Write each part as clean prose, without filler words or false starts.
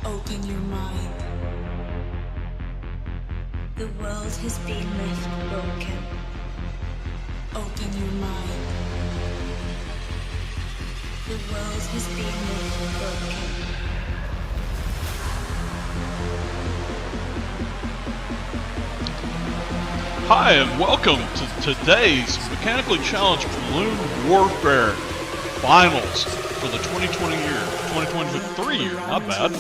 Open your mind. The world has been left broken. Open your mind. The world has been left broken. Hi, and welcome to today's Mechanically Challenged Balloon Warfare Finals for the 2023 year, not bad.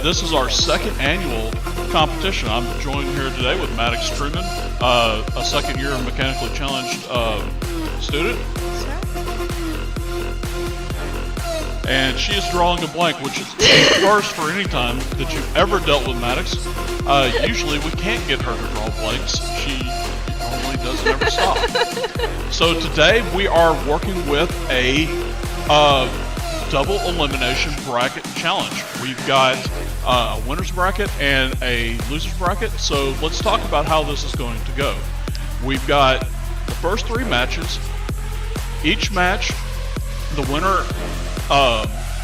This is our second annual competition. I'm joined here today with Maddox Truman, a second year Mechanically Challenged student. And she is drawing a blank, which is a first for any time that you've ever dealt with Maddox. Usually we can't get her to draw blanks. She normally doesn't ever stop. So today we are working with a double elimination bracket challenge. We've got a winner's bracket and a loser's bracket. So let's talk about how this is going to go. We've got the first three matches. Each match, the winner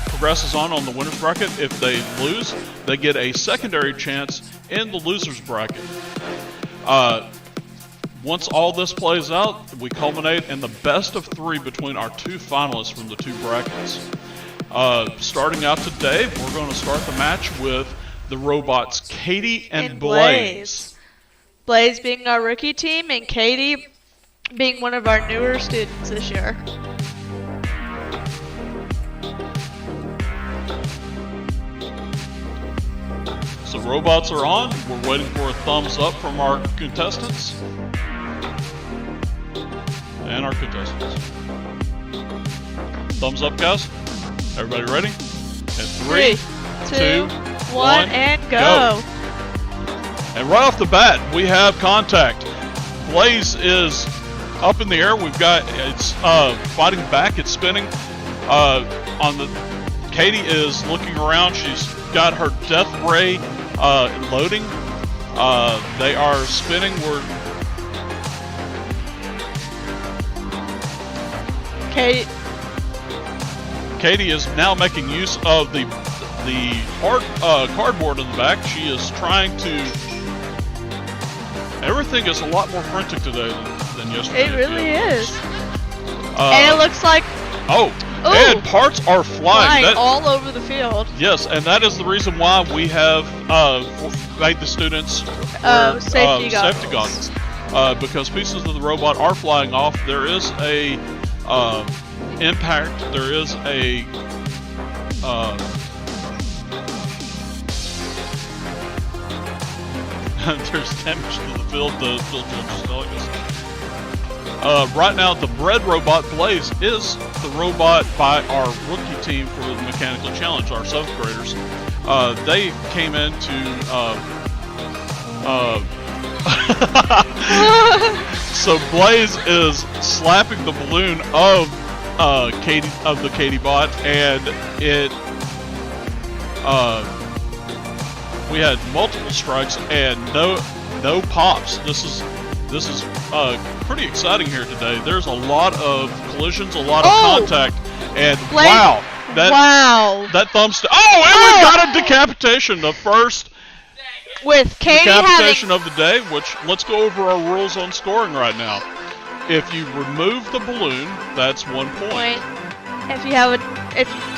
progresses on the winner's bracket. If they lose, they get a secondary chance in the loser's bracket. Once all this plays out, we culminate in the best of three between our two finalists from the two brackets. Starting out today, we're going to start the match with the robots Katie and Blaze. Blaze being our rookie team and Katie being one of our newer students this year. So robots are on. We're waiting for a thumbs up from our contestants. And our contestants. Thumbs up, guys. Everybody ready? And three, two, one, and go. And right off the bat, we have contact. Blaze is up in the air. We've got it's fighting back. It's spinning. Katie is looking around. She's got her death ray loading. They are spinning. Katie is now making use of the hard cardboard in the back. She is trying to. Everything is a lot more frantic today than yesterday. It really is. And it looks like. Oh. Ooh, and parts are flying all over the field. Yes, and that is the reason why we have made the students wear safety goggles. Because pieces of the robot are flying off. There is a impact. There is a there's damage to the field. The field judge is telling us. Right now, the bread robot Blaze is the robot by our rookie team for the Mechanically Challenge, our 7th graders. They came in to so Blaze is slapping the balloon of the Katie bot, and it we had multiple strikes and no pops. This is pretty exciting here today. There's a lot of collisions, a lot of contact, and wow, that thumbs. And we got a decapitation, the first with Katie decapitation of the day. Which let's go over our rules on scoring right now. If you remove the balloon, that's 1 point. If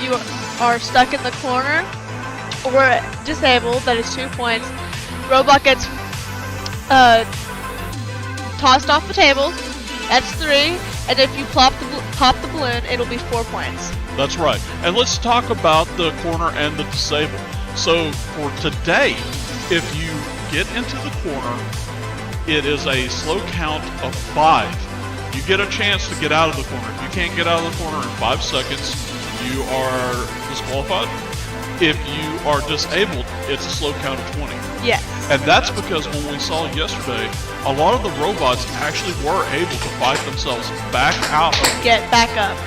you are stuck in the corner or disabled, that is 2 points. Robot gets tossed off the table, that's 3, and if you pop the balloon, it'll be 4 points. That's right. And let's talk about the corner and the disabled. So for today, if you get into the corner, it is a slow count of 5. You get a chance to get out of the corner. If you can't get out of the corner in 5 seconds, you are disqualified. If you are disabled, it's a slow count of 20. Yes. And that's because when we saw yesterday, a lot of the robots actually were able to fight themselves back out of get back up.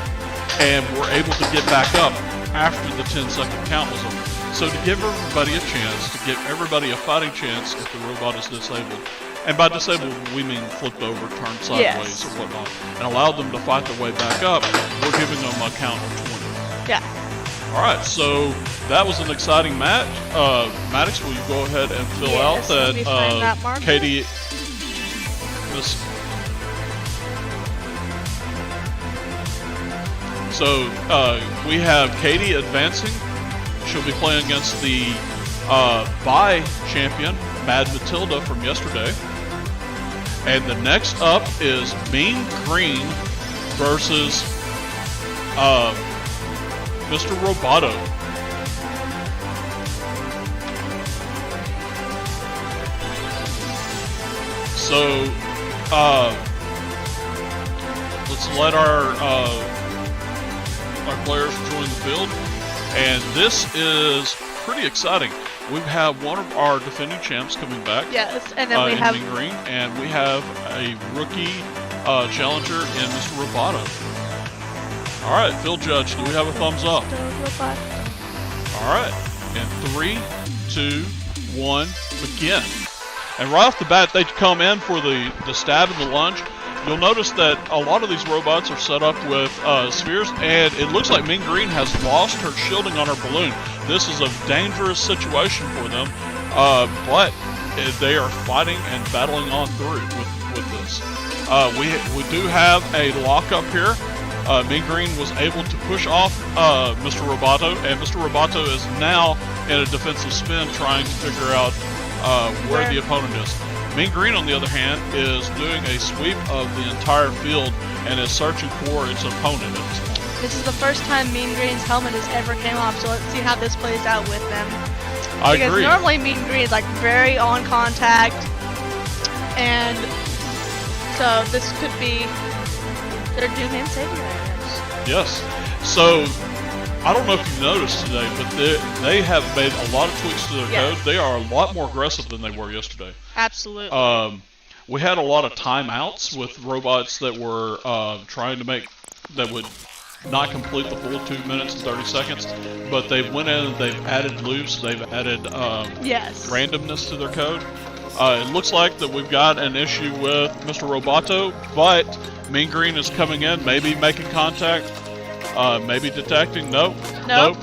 And were able to get back up after the 10-second count was over. So to give everybody a chance, to give everybody a fighting chance if the robot is disabled, and by disabled we mean flipped over, turned sideways, or whatnot, and allow them to fight their way back up, we're giving them a count of 20. Yeah. Alright, so that was an exciting match. Maddox, will you go ahead and fill Yes, out let me find that that marker. Katie... This, so, we have Katie advancing. She'll be playing against the Bai champion, Mad Matilda, from yesterday. And the next up is Mean Green versus Mr. Roboto. So, let's let our players join the field. And this is pretty exciting. We have one of our defending champs coming back. Yes, and then we in have Mean Green, and we have a rookie challenger in Mr. Roboto. All right, Phil Judge, do we have a thumbs up? All right, and 3, 2, 1, begin. And right off the bat, they come in for the stab and the lunge. You'll notice that a lot of these robots are set up with spheres, and it looks like Mean Green has lost her shielding on her balloon. This is a dangerous situation for them, but they are fighting and battling on through with this. We do have a lockup here. Mean Green was able to push off Mr. Roboto, and Mr. Roboto is now in a defensive spin trying to figure out where the opponent is. Mean Green, on the other hand, is doing a sweep of the entire field and is searching for its opponent at this point. This is the first time Mean Green's helmet has ever came off, so let's see how this plays out with them. I Because agree. normally Mean Green is like very on contact, and so this could be their doom and savior, I guess. Yes. So, I don't know if you've noticed today, but they have made a lot of tweaks to their Yes. code. They are a lot more aggressive than they were yesterday. Absolutely. We had a lot of timeouts with robots that were trying to make, that would not complete the full 2 minutes and 30 seconds, but they went in and they've added loops, they've added yes. randomness to their code. It looks like that we've got an issue with Mr. Roboto, but Mean Green is coming in, maybe making contact, maybe detecting. Nope.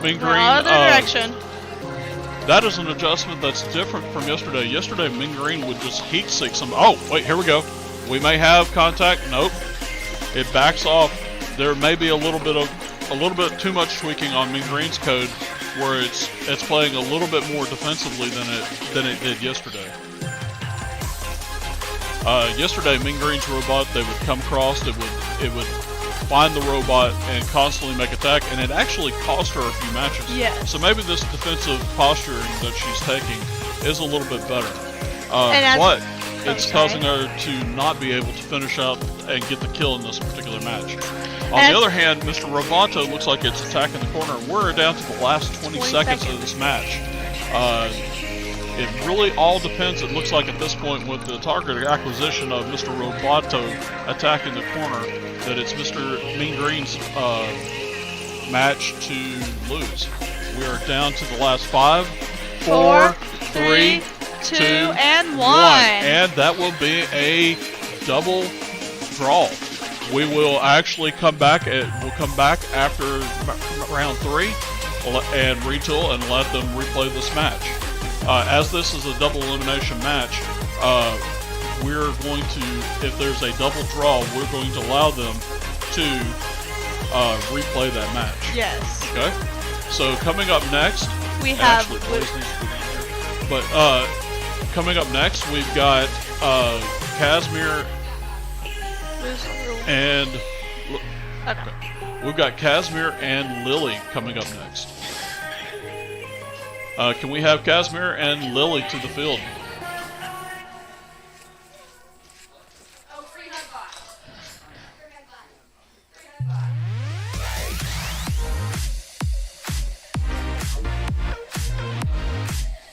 Mean Green. Other direction. That is an adjustment that's different from yesterday. Yesterday, Mean Green would just heat seek some. Oh, wait, here we go. We may have contact. Nope. It backs off. There may be a little bit too much tweaking on Mean Green's code, where it's playing a little bit more defensively than it did yesterday. Yesterday, Mean Green's robot, they would come across. It would find the robot and constantly make attack, and it actually cost her a few matches. Yes. So maybe this defensive posturing that she's taking is a little bit better. And But it's causing her to not be able to finish out and get the kill in this particular match. On the other hand, Mr. Roboto looks like it's attacking the corner. We're down to the last 20 seconds of this match. It really all depends, it looks like at this point, with the target acquisition of Mr. Roboto attacking the corner, that it's Mr. Mean Green's match to lose. We are down to the last 5, 4, 3, 2, and 1. And that will be a double draw. We will actually come back after round 3 and retool and let them replay this match. As this is a double elimination match, we're going to, if there's a double draw, we're going to allow them to replay that match. Yes. Okay? So coming up next, We have actually, Blaze needs to be down here. But coming up next, we've got Casimir and we've got Casimir and Lily coming up next. Can we have Casimir and Lily to the field?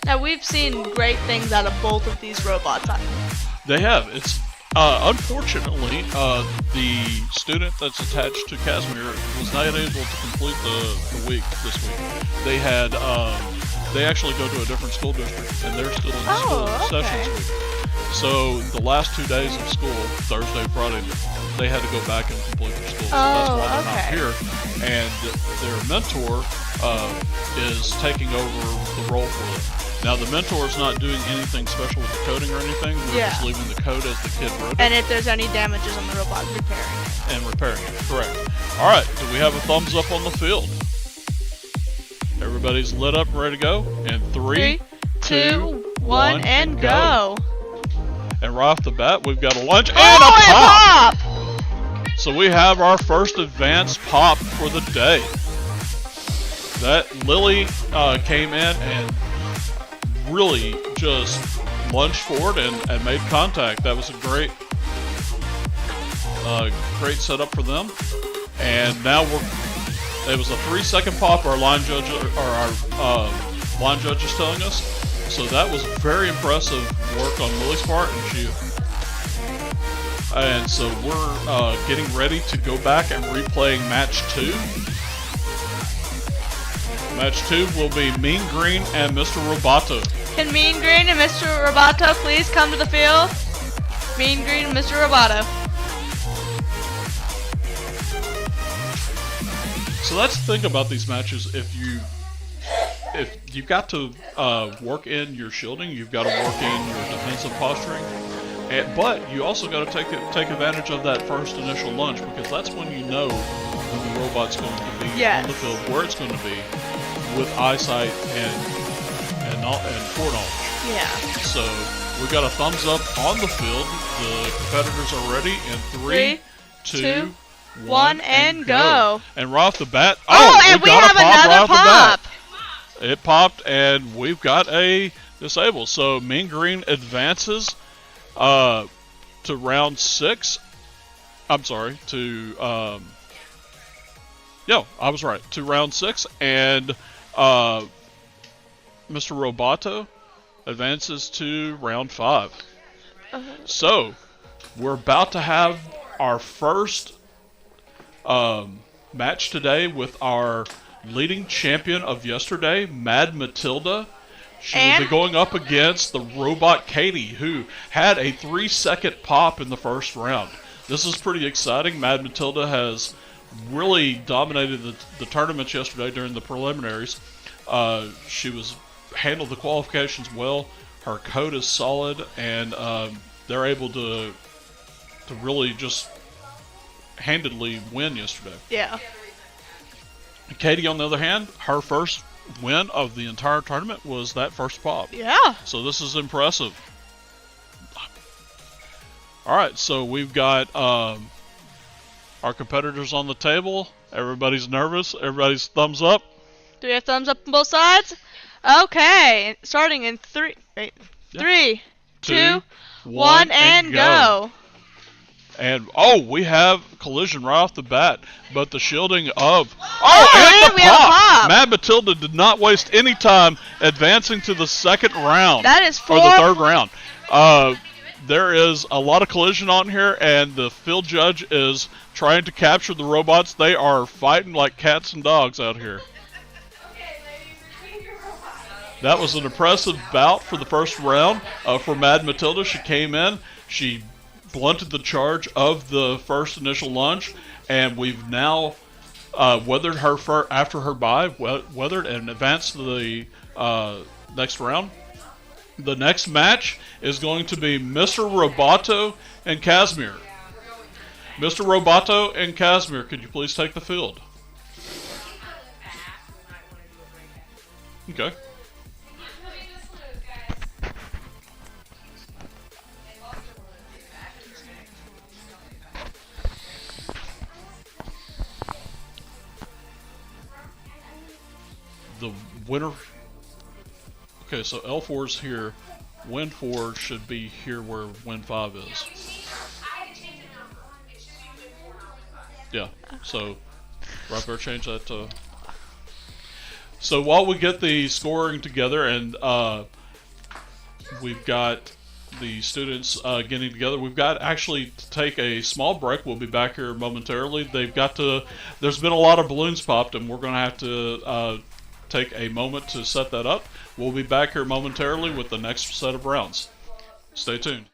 Now we've seen great things out of both of these robots. They have. It's unfortunately the student that's attached to Casimir was not able to complete the week this week. They had they actually go to a different school district and they're still in school sessions week. So the last 2 days of school, Thursday, Friday, they had to go back and complete their school. So that's why they're not here. and their mentor is taking over the role for them. Now the mentor is not doing anything special with the coding or anything. They're just leaving the code as the kid wrote it. And if there's any damages on the robot, repairing it. Correct. All right. Do we have a thumbs up on the field? Everybody's lit up and ready to go. And 3, 2, 1, and go. And right off the bat, we've got a lunch and a pop. So we have our first advanced pop for the day. That Lily came in and really just lunged forward and made contact. That was a great setup for them. And now it was a 3-second pop. Our line judge is telling us. So that was very impressive work on Lily's part, and so we're getting ready to go back and replay match 2. Match 2 will be Mean Green and Mr. Roboto. Can Mean Green and Mr. Roboto please come to the field? Mean Green and Mr. Roboto. So let's think about these matches. If you've got to work in your shielding, you've got to work in your defensive posturing, but you also got to take advantage of that first initial lunge, because that's when you know when the robot's going to be on the field, where it's going to be, with eyesight and foreknowledge. Yeah. So we got a thumbs up on the field. The competitors are ready in 3, 2, 1, and go. And right off the bat, and we have another pop. It popped, and we've got a disable. So Mean Green advances to round 6. I'm sorry, to I was right, to round 6, and Mr. Roboto advances to round 5. So we're about to have our first match today with our leading champion of yesterday, Mad Matilda. She will be going up against the robot Katie, who had a 3-second pop in the first round. This is pretty exciting. Mad Matilda has really dominated the tournaments yesterday during the preliminaries. She handled the qualifications well. Her code is solid, and they're able to really just handedly win yesterday. Yeah. Katie, on the other hand, her first win of the entire tournament was that first pop. Yeah. So this is impressive. All right, so we've got our competitors on the table. Everybody's nervous. Everybody's thumbs up. Do we have thumbs up on both sides? Okay. Starting in 3, 2, 1, and go. And we have collision right off the bat, but the shielding of and the we have a pop. Mad Matilda did not waste any time advancing to the second round. That is or the third round. There is a lot of collision on here, and the field judge is trying to capture the robots. They are fighting like cats and dogs out here. That was an impressive bout for the first round for Mad Matilda. She came in, she blunted the charge of the first initial lunge, and we've now weathered her after her bye, weathered and advanced to the next round. The next match is going to be Mr. Roboto and Casimir. Mr. Roboto and Casimir, could you please take the field? Okay. The winner. Okay, so L4 is here. Win 4 should be here where Win 5 is. Yeah, so right there, change that to. So while we get the scoring together, and we've got the students getting together, we've got actually to take a small break. We'll be back here momentarily. There's been a lot of balloons popped, and we're going to have to take a moment to set that up. We'll be back here momentarily with the next set of rounds. Stay tuned.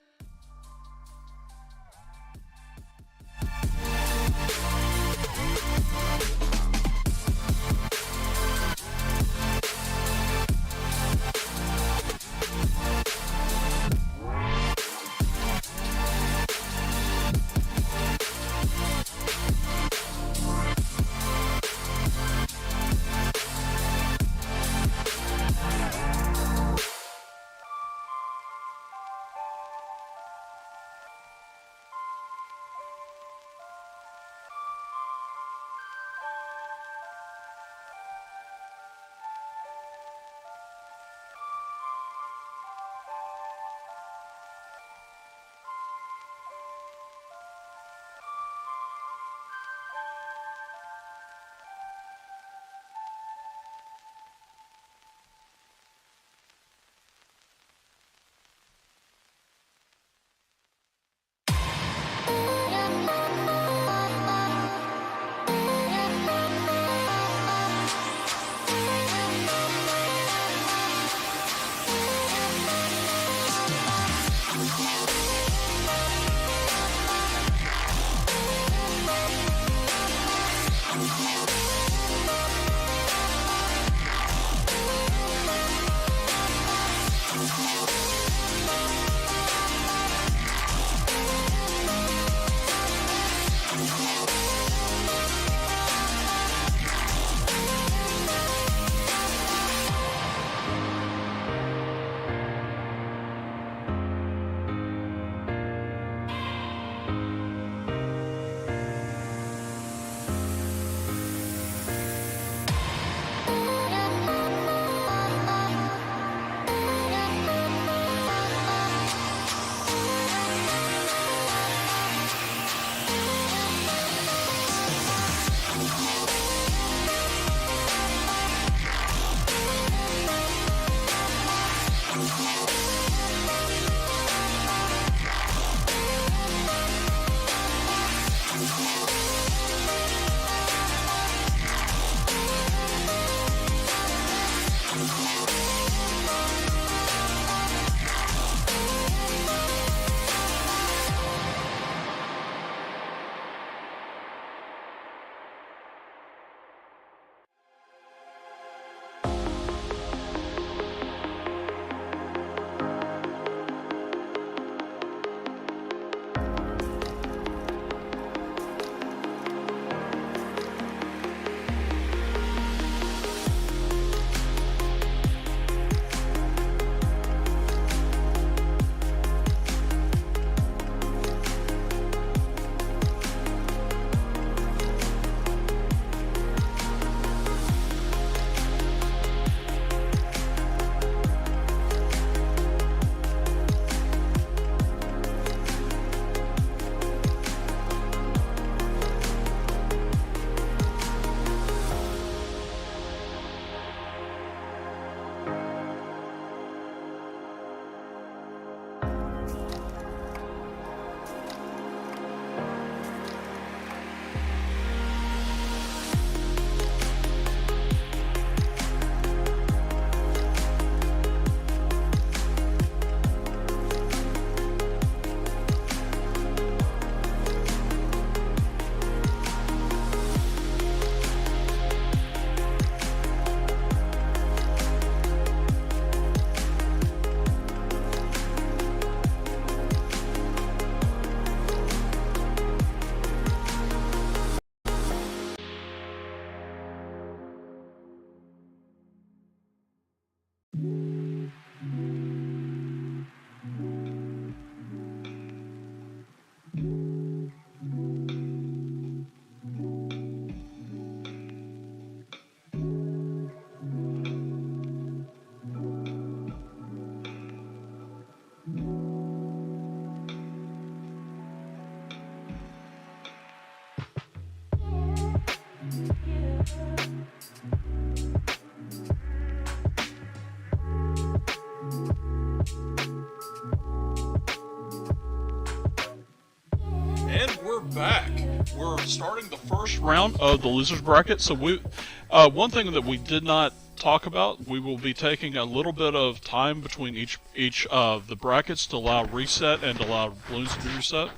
starting the first round of the losers bracket. So one thing that we did not talk about, we will be taking a little bit of time between each of the brackets to allow reset and to allow balloons to be reset,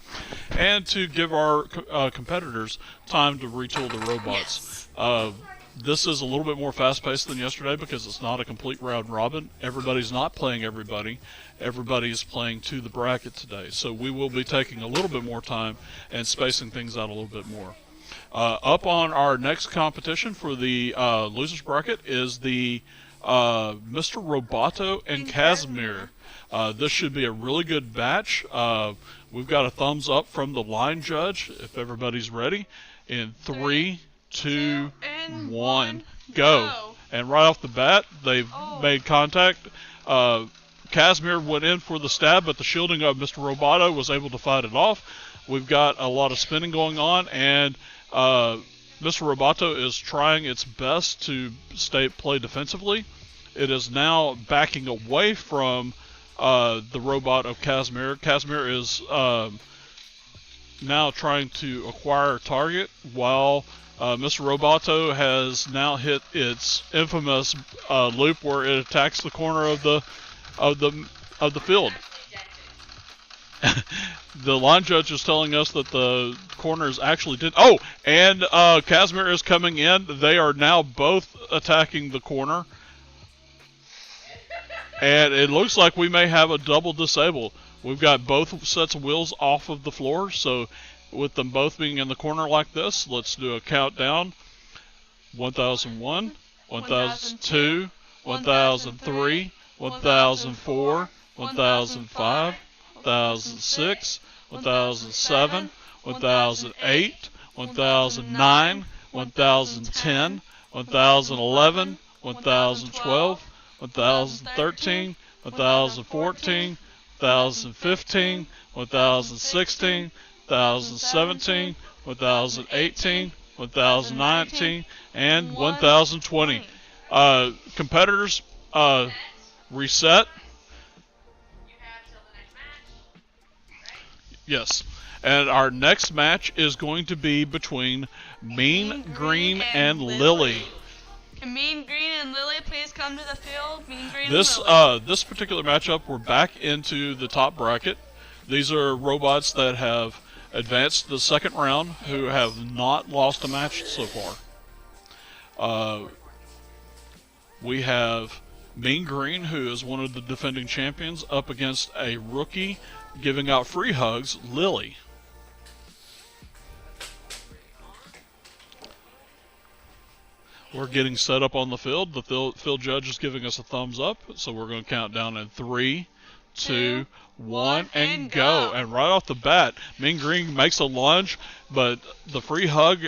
and to give our competitors time to retool the robots. This is a little bit more fast-paced than yesterday because it's not a complete round robin. Everybody's not playing everybody. Everybody's playing to the bracket today. So we will be taking a little bit more time and spacing things out a little bit more. Up on our next competition for the losers bracket is the Mr. Roboto and Casimir. This should be a really good batch. We've got a thumbs up from the line judge if everybody's ready. In 3, 2, 1, go. And right off the bat, they've made contact. Casimir went in for the stab, but the shielding of Mr. Roboto was able to fight it off. We've got a lot of spinning going on, and Mr. Roboto is trying its best to play defensively. It is now backing away from the robot of Casimir. Casimir is now trying to acquire a target, while Mr. Roboto has now hit its infamous loop where it attacks the corner of the field. The line judge is telling us that the corners actually did. Oh, and Casimir is coming in. They are now both attacking the corner. And it looks like we may have a double disable. We've got both sets of wheels off of the floor, so with them both being in the corner like this, let's do a countdown. 1001, 1002, 1003, 1004, 1005, 1006, 1007, 1008, 1009, 1010, 1011, 1012, 1013, 1014, 1015, 1016, 1017, 1018, 1019, and 1020. Competitors, reset. Yes. And our next match is going to be between Mean Green and Lily. Can Mean Green and Lily please come to the field? Mean Green and Lily. This particular matchup, we're back into the top bracket. These are robots that have advanced the second round who have not lost a match so far. We have Mean Green, who is one of the defending champions, up against a rookie giving out free hugs, Lily. We're getting set up on the field. The field judge is giving us a thumbs up, so we're going to count down in 3, 2, 1, and go. And right off the bat, Mean Green makes a lunge, but the free hug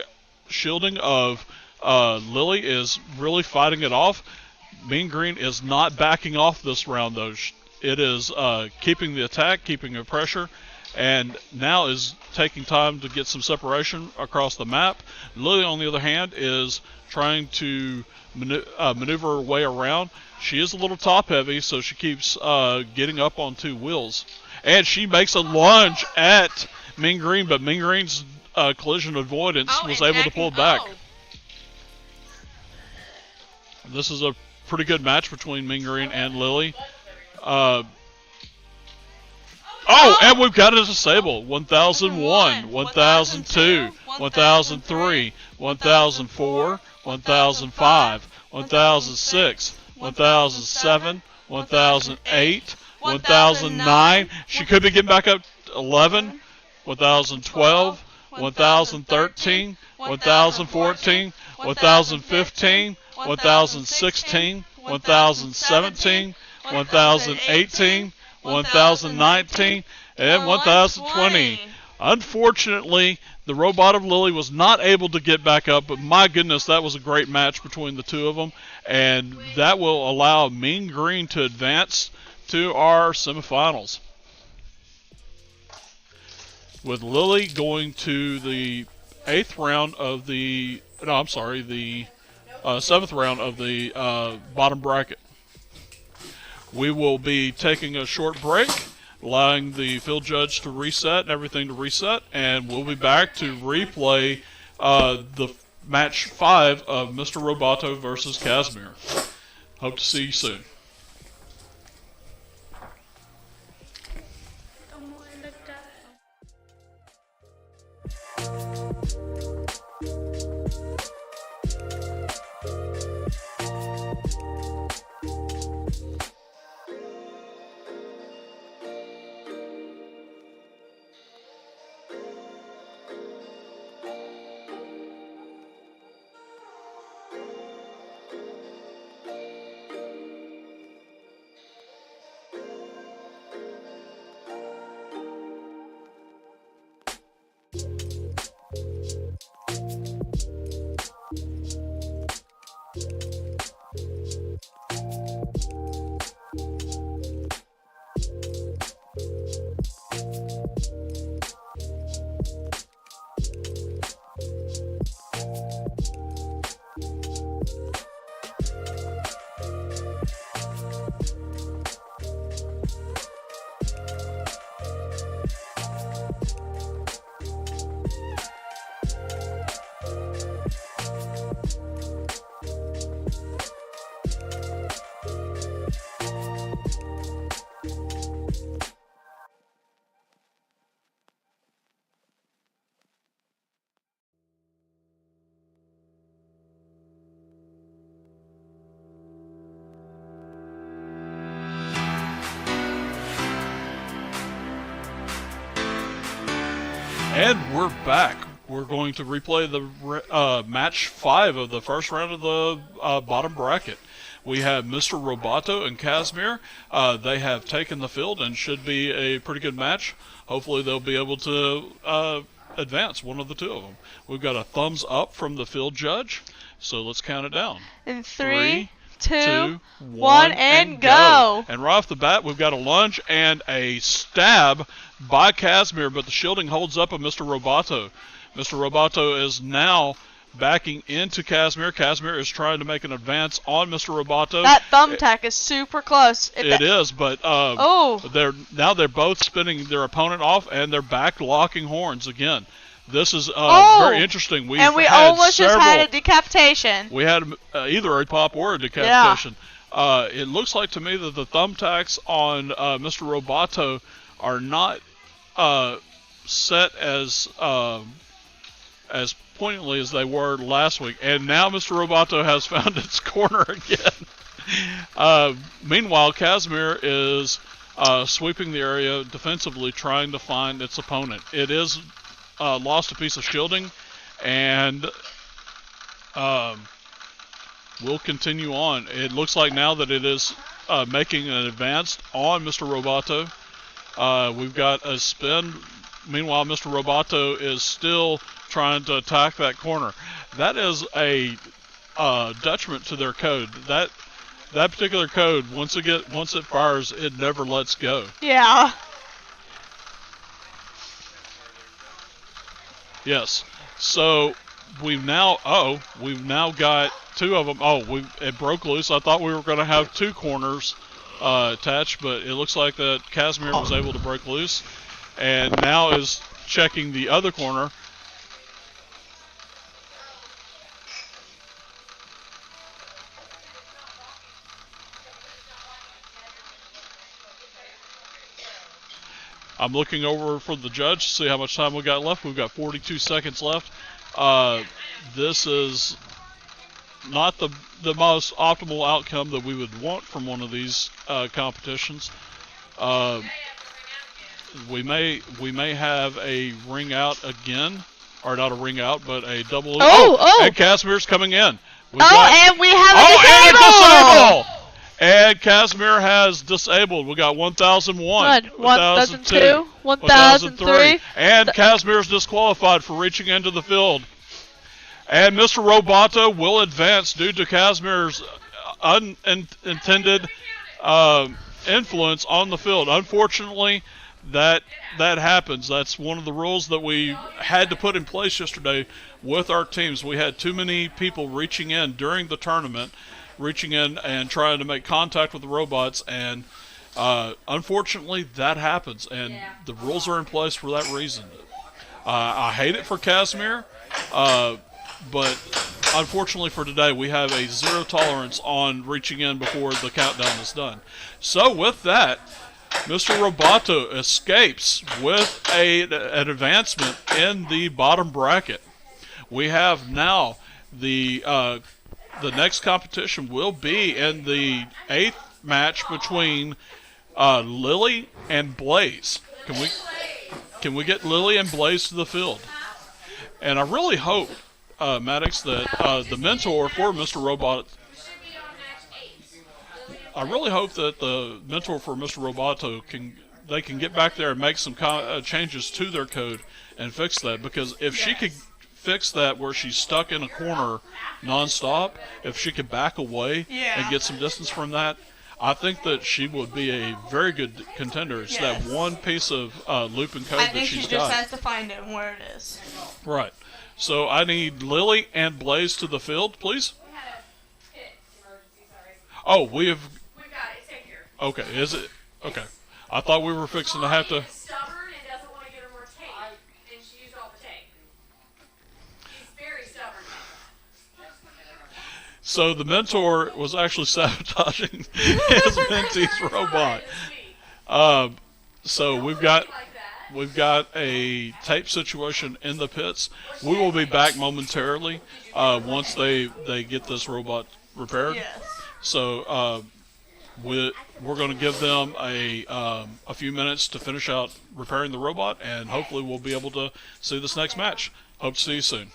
shielding of Lily is really fighting it off. Mean Green is not backing off this round, though. It is keeping the attack, keeping the pressure, and now is taking time to get some separation across the map. Lily, on the other hand, is trying to maneuver her way around. She is a little top-heavy, so she keeps getting up on two wheels. And she makes a lunge at Mean Green, but Mean Green's collision avoidance was able to pull it back. This is a pretty good match between Mean Green and Lily. And we've got a disable. 1001, 1002, 1003, 1004, 1005, 1006, 1007, 1008, 1009. She could be getting back up to 11, 1012, 1013, 1014, 1015, 1016, 1017, 1018, 1019, and 1020. Unfortunately, the robot of Lily was not able to get back up, but my goodness, that was a great match between the two of them, and that will allow Mean Green to advance to our semifinals. With Lily going to the 7th round of the bottom bracket. We will be taking a short break, allowing the field judge to reset and everything to reset, and we'll be back to replay the match 5 of Mr. Roboto versus Casimir. Hope to see you soon. And we're back. We're going to replay the match 5 of the first round of the bottom bracket. We have Mr. Roboto and Casimir. They have taken the field and should be a pretty good match. Hopefully they'll be able to advance, one of the two of them. We've got a thumbs up from the field judge, so let's count it down. In 3, 2, 1, and go! And right off the bat, we've got a lunge and a stab by Casimir, but the shielding holds up of Mr. Roboto. Mr. Roboto is now backing into Casimir. Casimir is trying to make an advance on Mr. Roboto. That thumbtack is super close. It is, but they're both spinning their opponent off, and they're back locking horns again. This is very interesting. We almost just had a decapitation. We had either a pop or a decapitation. Yeah. It looks like to me that the thumbtacks on Mr. Roboto are not set as poignantly as they were last week. And now Mr. Roboto has found its corner again. Meanwhile, Casimir is sweeping the area defensively, trying to find its opponent. It is lost a piece of shielding, and we'll continue on. It looks like now that it is making an advance on Mr. Roboto. We've got a spin. Meanwhile, Mr. Roboto is still trying to attack that corner. That is a detriment to their code. That particular code, once it fires, it never lets go. Yeah. Yes. So we've now got two of them. It broke loose. I thought we were going to have two corners attached, but it looks like that Casimir was able to break loose, and now is checking the other corner. I'm looking over for the judge to see how much time we got left. We've got 42 seconds left. This is not the most optimal outcome that we would want from one of these competitions. We may have a ring out again, or not a ring out, but a double. And Casimir's coming in. And we have a disable! And Casimir has disabled. We got 1001, 1002, 1003. And Casimir is disqualified for reaching into the field. And Mr. Roboto will advance due to Casimir's unintended influence on the field. Unfortunately, that happens. That's one of the rules that we had to put in place yesterday with our teams. We had too many people reaching in during the tournament, reaching in and trying to make contact with the robots, and unfortunately that happens, and the rules are in place for that reason. I hate it for Casimir. But unfortunately for today, we have a 0 tolerance on reaching in before the countdown is done. So with that, Mr. Roboto escapes with an advancement in the bottom bracket. We have now the next competition will be in the 8th match between Lily and Blaze. Can we get Lily and Blaze to the field? And I really hope, Maddox, that the mentor for Mr. Robot. I really hope that the mentor for Mr. Roboto can get back there and make some changes to their code and fix that, because if she could fix that where she's stuck in a corner nonstop, if she could back away and get some distance from that, I think that she would be a very good contender. It's that one piece of loop and code I that think she's she got. just has to find it and where it is. Right. So I need Lily and Blaze to the field, please. Oh, we have. We've got it. It's taken care of. Okay, is it? Okay. I thought we were fixing to have to. She's stubborn and doesn't want to get her more tape, and she used all the tape. She's very stubborn. So the mentor was actually sabotaging his mentee's robot. So we've got a tape situation in the pits. We will be back momentarily once they get this robot repaired. Yes. So we're going to give them a few minutes to finish out repairing the robot, and hopefully we'll be able to see this next match. Hope to see you soon.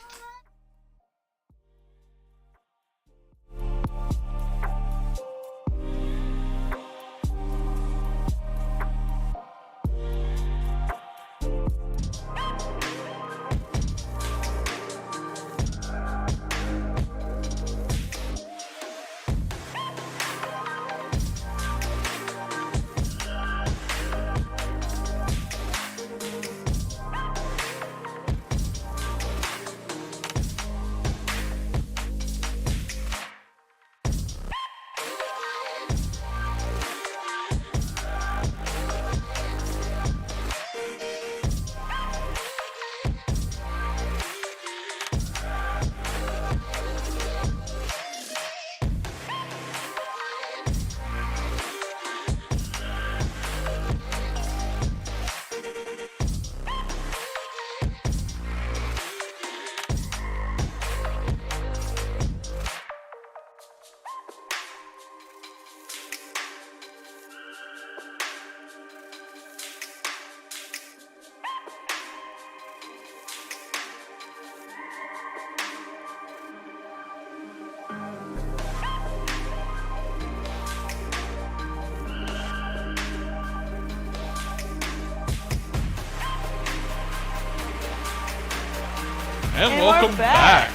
And welcome we're back.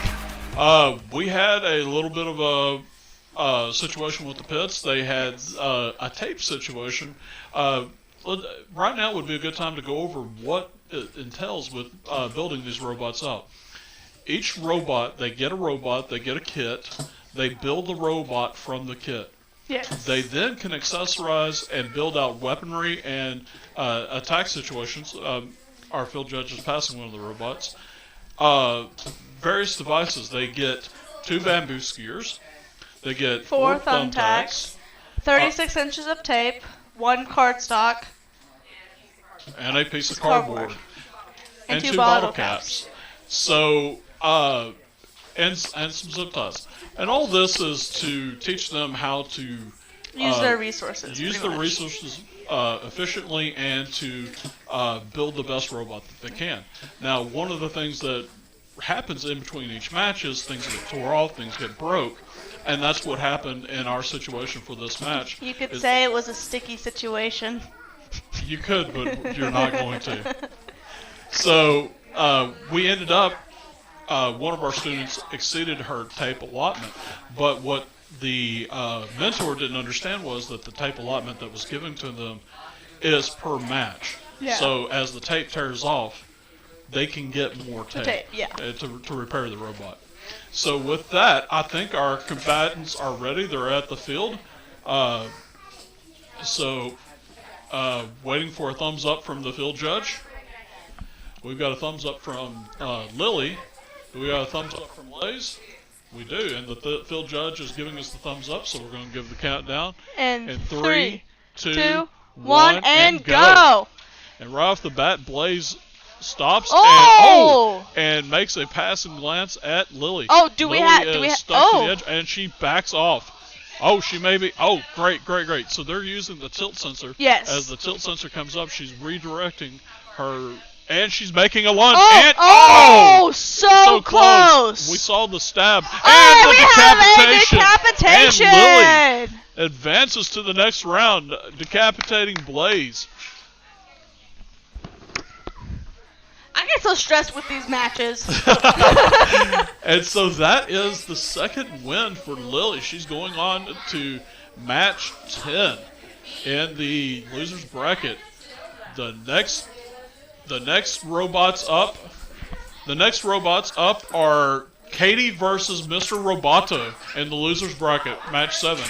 We had a little bit of a situation with the pits. They had a tape situation. Right now would be a good time to go over what it entails with building these robots up. Each robot, they get a kit, they build the robot from the kit. Yes. They then can accessorize and build out weaponry and attack situations. Our field judge is passing one of the robots. Various devices. They get 2 bamboo skewers. They get 4 4 thumbtacks. 36 inches of tape, 1 cardstock, And a piece of cardboard. and 2 2 bottle caps. caps. So, and some zip ties. And all this is to teach them how to Use their resources. use pretty the much. resources efficiently and to build the best robot that they can. Now, one of the things that happens in between each match is things get tore off, things get broke, and that's what happened in our situation for this match. You could is- say it was a sticky situation. You could, but you're not going to. So we ended up, one of our students exceeded her tape allotment, but what the mentor didn't understand was that the tape allotment that was given to them is per match. Yeah. So as the tape tears off, they can get more tape, tape, yeah. to repair the robot. So with that, I think our combatants are ready. They're at the field. Waiting for a thumbs up from the field judge. We've got a thumbs up from Lily, Do we got a thumbs up from Lays? We do, and the field judge is giving us the thumbs up, so we're going to give the countdown. And In 3, 2, 2, 1, and go. go! And right off the bat, Blaze stops Oh! and makes a passing glance at Lily. Oh, do we Lily have? is Do we have? stuck to the Oh! edge, and she backs off. Oh, she may be. Oh, great. So they're using the tilt sensor. Yes. As the tilt sensor comes up, she's redirecting her, and she's making a lunge. Oh! And Oh! So close! We saw the stab and Oh, the we have a decapitation. decapitation! And Lily advances to the next round, decapitating Blaze. I get so stressed with these matches. And so that is the second win for Lily. She's going on to match 10 in the losers bracket. The next robots up. The next robots up are Katie versus Mr. Roboto in the losers bracket, match 7.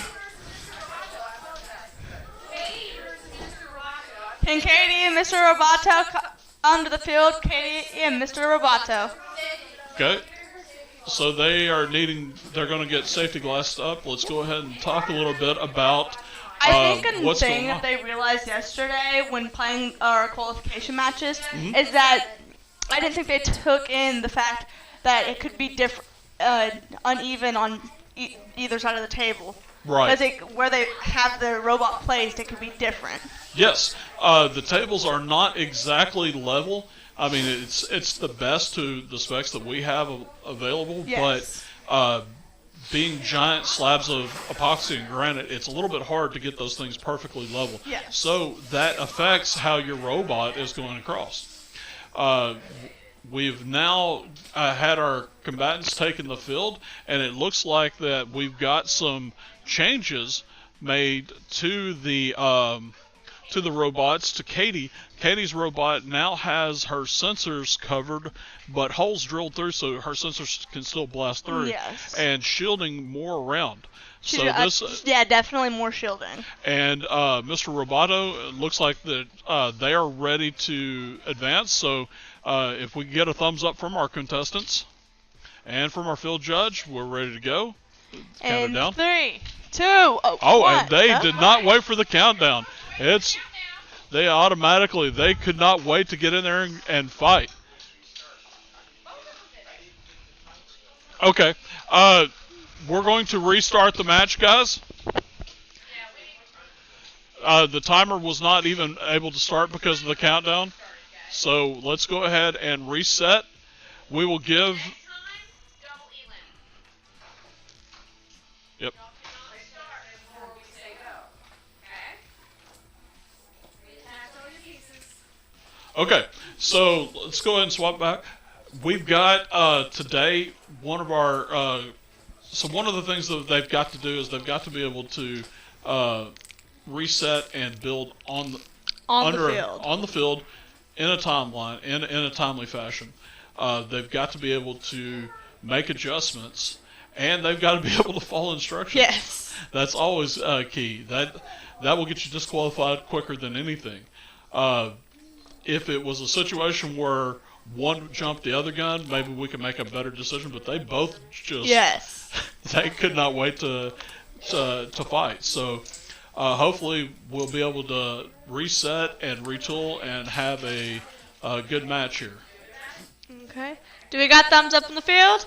Can Katie and Mr. Roboto onto the field? Katie and Mr. Roboto. Okay. So they're going to get safety glassed up. Let's go ahead and talk a little bit about I think a what's thing going on. that they realized yesterday when playing our qualification matches Mm-hmm. is that I didn't think they took in the fact that it could be different, uneven on either side of the table. Right. Because where they have their robot placed, it could be different. Yes, the tables are not exactly level. I mean, it's the best to the specs that we have available, Yes. but being giant slabs of epoxy and granite, it's a little bit hard to get those things perfectly level. Yes. So that affects how your robot is going across. We've now had our combatants taken the field, and it looks like that we've got some changes made to the robots. To Katie. Katie's robot now has her sensors covered, but holes drilled through so her sensors can still blast through. Yes. And shielding more around. So Yeah, definitely more shielding. and Mr. Roboto, it looks like that they are ready to advance. So if we get a thumbs up from our contestants and from our field judge, we're ready to go. Count it And down. 3, 2, oh, Oh, one. and they did not wait for the countdown. They could not wait to get in there and fight. Okay, we're going to restart the match, guys. The timer was not even able to start because of the countdown. So let's go ahead and reset. We will give... Yep. Okay, so let's go ahead and swap back. We've got today one of our... so one of the things that they've got to do is they've got to be able to reset and build on the field in a timeline, in a timely fashion. They've got to be able to make adjustments, and they've got to be able to follow instructions. Yes. That's always key. That will get you disqualified quicker than anything. If it was a situation where one jumped the other gun, maybe we could make a better decision. But they both just they could not wait to fight. So hopefully we'll be able to reset and retool and have a good match here. Okay. Do we got thumbs up in the field?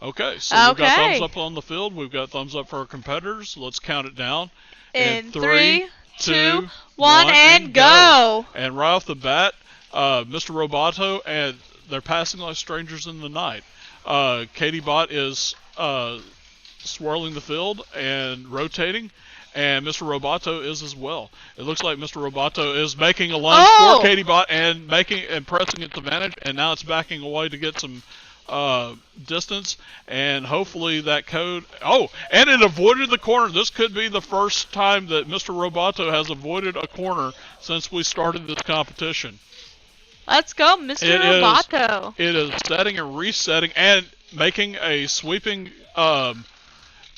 Okay, so we've got thumbs up on the field. We've got thumbs up for our competitors. Let's count it down. In 3, 2, 1, and go! And right off the bat, Mr. Roboto, and they're passing like strangers in the night. Katie Bot is swirling the field and rotating, and Mr. Roboto is as well. It looks like Mr. Roboto is making a lunge for Katie Bot and pressing it to vantage, and now it's backing away to get some distance, and hopefully that code... Oh, and it avoided the corner. This could be the first time that Mr. Roboto has avoided a corner since we started this competition. Let's go, Mr. Roboto. It is setting and resetting and making a sweeping, not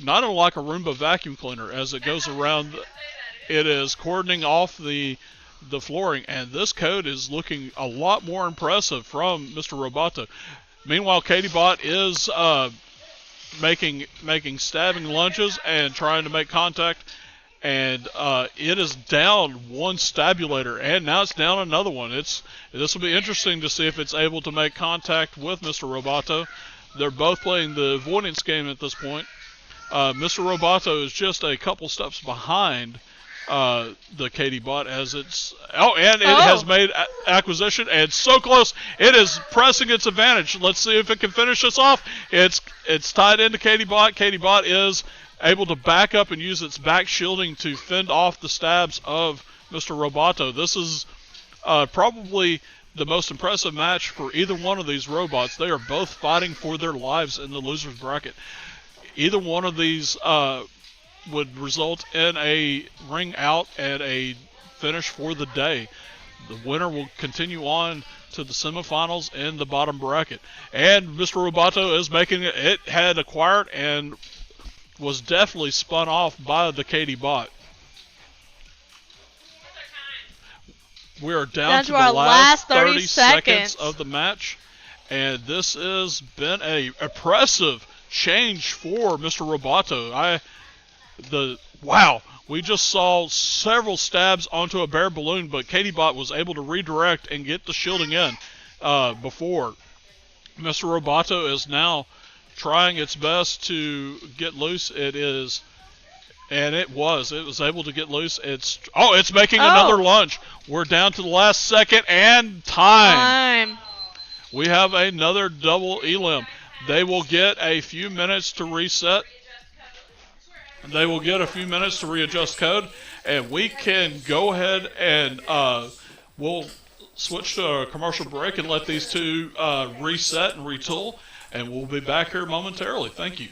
unlike a Roomba vacuum cleaner as it goes around. It is cordoning off the flooring, and this code is looking a lot more impressive from Mr. Roboto. Meanwhile, Katie Bot is making stabbing lunges and trying to make contact, and it is down one stabulator, and now it's down another one. This will be interesting to see if it's able to make contact with Mr. Roboto. They're both playing the avoidance game at this point. Mr. Roboto is just a couple steps behind the Katie Bot as it's... Oh, and it has made acquisition, and so close. It is pressing its advantage. Let's see if it can finish this off. It's tied into Katie Bot. Katie Bot is able to back up and use its back shielding to fend off the stabs of Mr. Roboto. This is probably the most impressive match for either one of these robots. They are both fighting for their lives in the loser's bracket. Either one of these would result in a ring out and a finish for the day. The winner will continue on to the semifinals in the bottom bracket. And Mr. Roboto is making it. It had acquired and was definitely spun off by the Katie Bot. We are down to the our last 30 seconds of the match. And this has been a impressive change for Mr. Roboto. Wow, we just saw several stabs onto a bare balloon, but Katie Bot was able to redirect and get the shielding in before. Mr. Roboto is now trying its best to get loose. It was able to get loose. It's making another lunge. We're down to the last second and time. We have another double elim. They will get a few minutes to reset. They will get a few minutes to readjust code, and we can go ahead and we'll switch to a commercial break and let these two reset and retool, and we'll be back here momentarily. Thank you.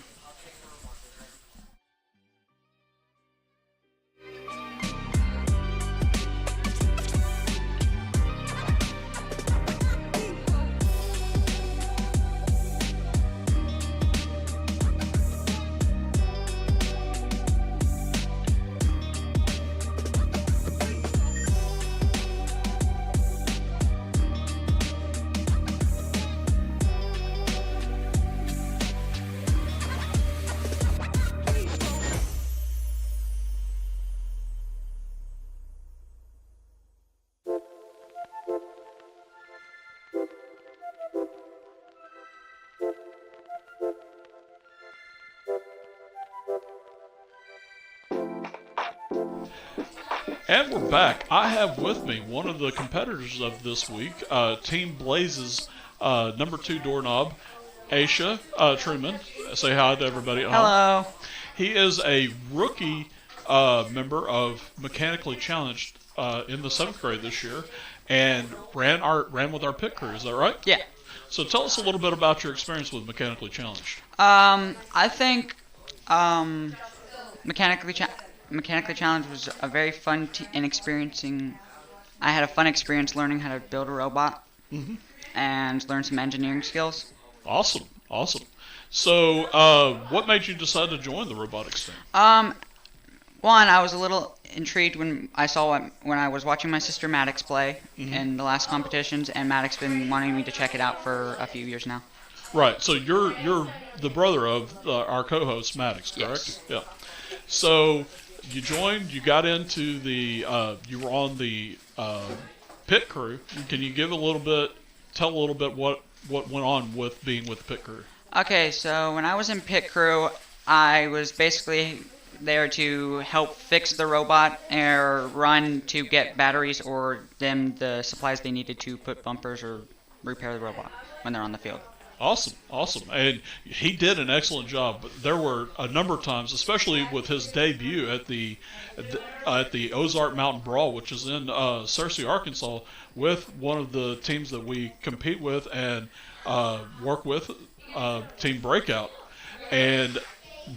And we're back. I have with me one of the competitors of this week, Team Blaze's number 2 doorknob, Aisha Truman. Say hi to everybody at home. Hello. He is a rookie member of Mechanically Challenged in the 7th grade this year, and ran with our pit crew. Is that right? Yeah. So tell us a little bit about your experience with Mechanically Challenged. I think Mechanically Challenged was a very fun and experiencing. I had a fun experience learning how to build a robot and learn some engineering skills. Awesome. So, what made you decide to join the robotics team? One, I was a little intrigued when I was watching my sister Maddox play in the last competitions, and Maddox been wanting me to check it out for a few years now. Right. So you're the brother of our co-host Maddox, correct? Yes. Yeah. So you joined. You got into the. You were on the pit crew. Can you tell a little bit what went on with being with the pit crew? Okay, so when I was in pit crew, I was basically there to help fix the robot or run to get batteries or the supplies they needed to put bumpers or repair the robot when they're on the field. Awesome. And he did an excellent job. But there were a number of times, especially with his debut at the Ozark Mountain Brawl, which is in Searcy, Arkansas, with one of the teams that we compete with and work with, Team Breakout. And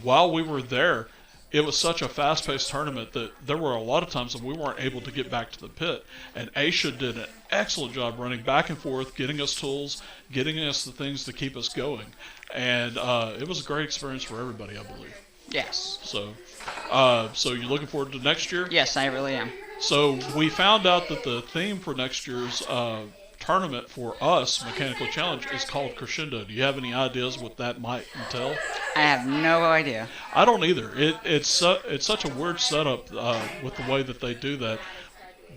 while we were there, it was such a fast-paced tournament that there were a lot of times that we weren't able to get back to the pit. And Aisha did an excellent job running back and forth, getting us tools, getting us the things to keep us going. And it was a great experience for everybody, I believe. Yes. So you're looking forward to next year? Yes, I really am. So we found out that the theme for next year's tournament for us, Mechanical Challenge, is called Crescendo. Do you have any ideas what that might entail? I have no idea. I don't either. It's such a weird setup with the way that they do that.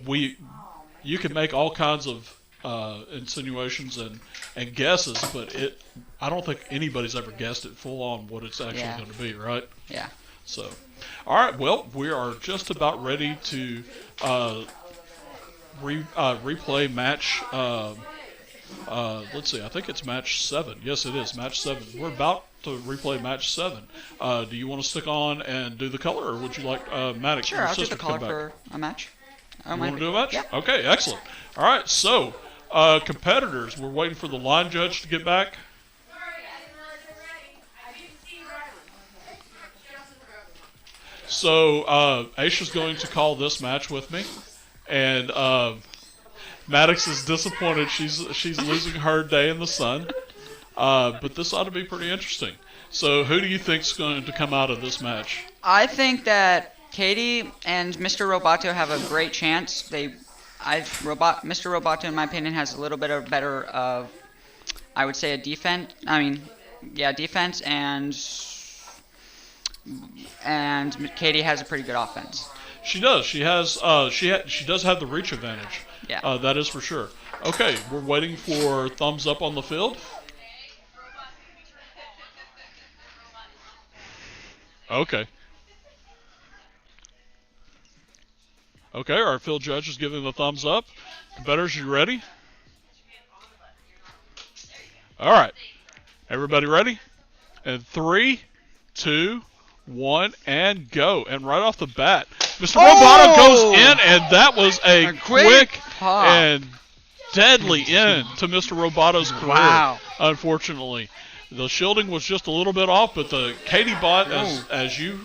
You can make all kinds of insinuations and guesses, but I don't think anybody's ever guessed it full on what it's actually going to be, right? Yeah. So, all right. Well, we are just about ready to replay match. Let's see. I think it's match 7. Yes, it is match 7. We're about to replay match 7. Do you want to stick on and do the color, or would you like Maddox? Sure, your I'll do sister the to come color back? for a match. You want to do a match? Yeah. Okay, excellent. All right, so competitors, we're waiting for the line judge to get back. So Aisha's going to call this match with me, and Maddox is disappointed. She's losing her day in the sun, but this ought to be pretty interesting. So who do you think's going to come out of this match? I think that Katie and Mr. Roboto have a great chance. Mr. Roboto, in my opinion, has a little bit of better I would say a defense. Defense, and Katie has a pretty good offense. She does. She has. She does have the reach advantage. Yeah. That is for sure. Okay, we're waiting for thumbs up on the field. Okay. Okay, our field judge is giving the thumbs up. Competitors, you ready? All right. Everybody ready? And 3, 2, 1, and go. And right off the bat, Mr. Roboto goes in, and that was a quick pop. And deadly end to Mr. Roboto's career. Wow. Unfortunately, the shielding was just a little bit off, but the Katie bot, as you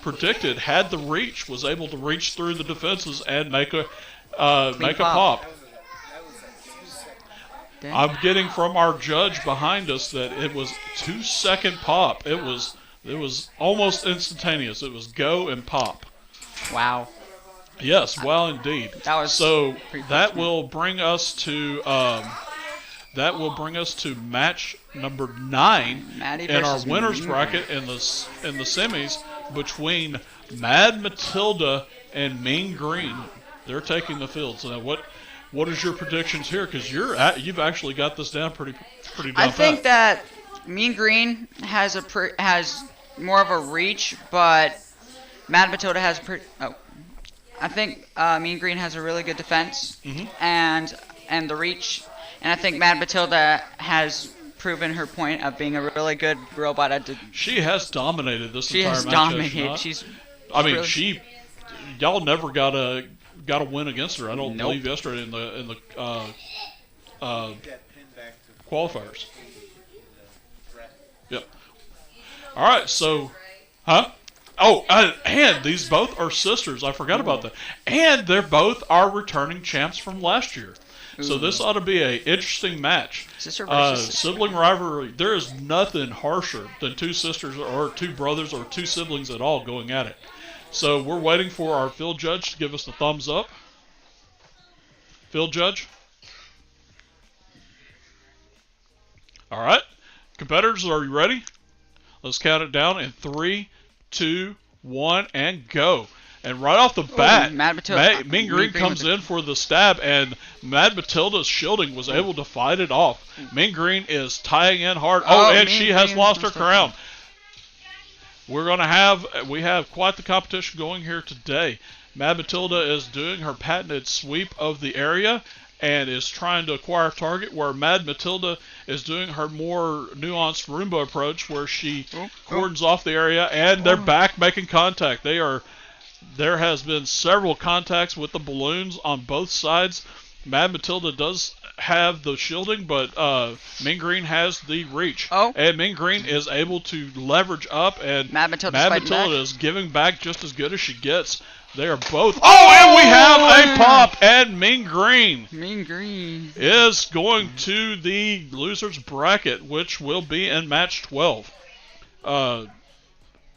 predicted, had the reach, was able to reach through the defenses and make a pop. I'm getting from our judge behind us that it was 2-second pop. It was almost instantaneous. It was go and pop. Wow. Yes, well indeed. That was so pretty that will bring us to match number 9 Maddie in our versus winners Mean bracket in the semis between Mad Matilda and Mean Green. They're taking the field. So now what is your predictions here? Because you've actually got this down pretty down I think pat. that Mean Green has more of a reach, but Mad Matilda has I think Mean Green has a really good defense and the reach, and I think Mad Matilda has proven her point of being a really good robot. She has dominated this entire match. She has dominated. Y'all never got a win against her. I don't believe yesterday in the qualifiers. Yep. All right, so, Oh, and these both are sisters. I forgot about that. And they're both our returning champs from last year. So this ought to be an interesting match. Sister versus sister. Sibling rivalry. There is nothing harsher than two sisters or two brothers or two siblings at all going at it. So we're waiting for our field judge to give us the thumbs up. Field judge. All right. Competitors, are you ready? Let's count it down in 3, 2, 1, and go. And right off the bat, Mean Green comes in for the stab, and Mad Matilda's shielding was able to fight it off. Mean Green is tying in hard. And she has lost her crown. We have quite the competition going here today. Mad Matilda is doing her patented sweep of the area and is trying to acquire a target, where Mad Matilda is doing her more nuanced Roomba approach, where she cordons off the area, and they're back making contact. There has been several contacts with the balloons on both sides. Mad Matilda does have the shielding, but Mean Green has the reach. And Mean Green is able to leverage up, and Mad Matilda is giving back just as good as she gets. They are both... and we have a pop, and Mean Green is going to the loser's bracket, which will be in match 12.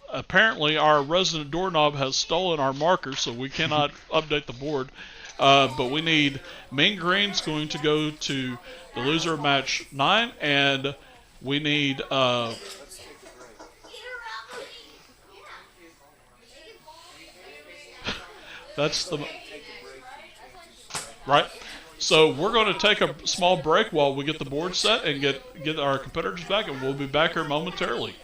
Apparently, our resident doorknob has stolen our marker, so we cannot update the board. But we need Mean Green's going to go to the loser of match 9, and we need that's the right. So we're going to take a small break while we get the board set and get our competitors back, and we'll be back here momentarily.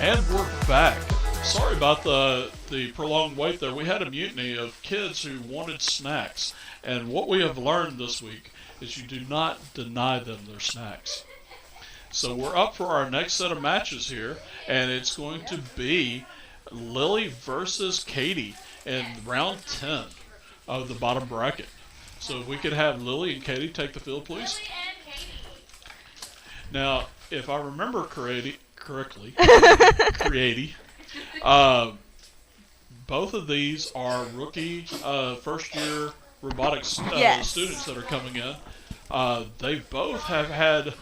And we're back. Sorry about the prolonged wait there. We had a mutiny of kids who wanted snacks. And what we have learned this week is you do not deny them their snacks. So we're up for our next set of matches here, and it's going to be Lily versus Katie in round 10 of the bottom bracket. So if we could have Lily and Katie take the field, please. Now, if I remember correctly, both of these are rookie first-year robotics students that are coming in. They both have had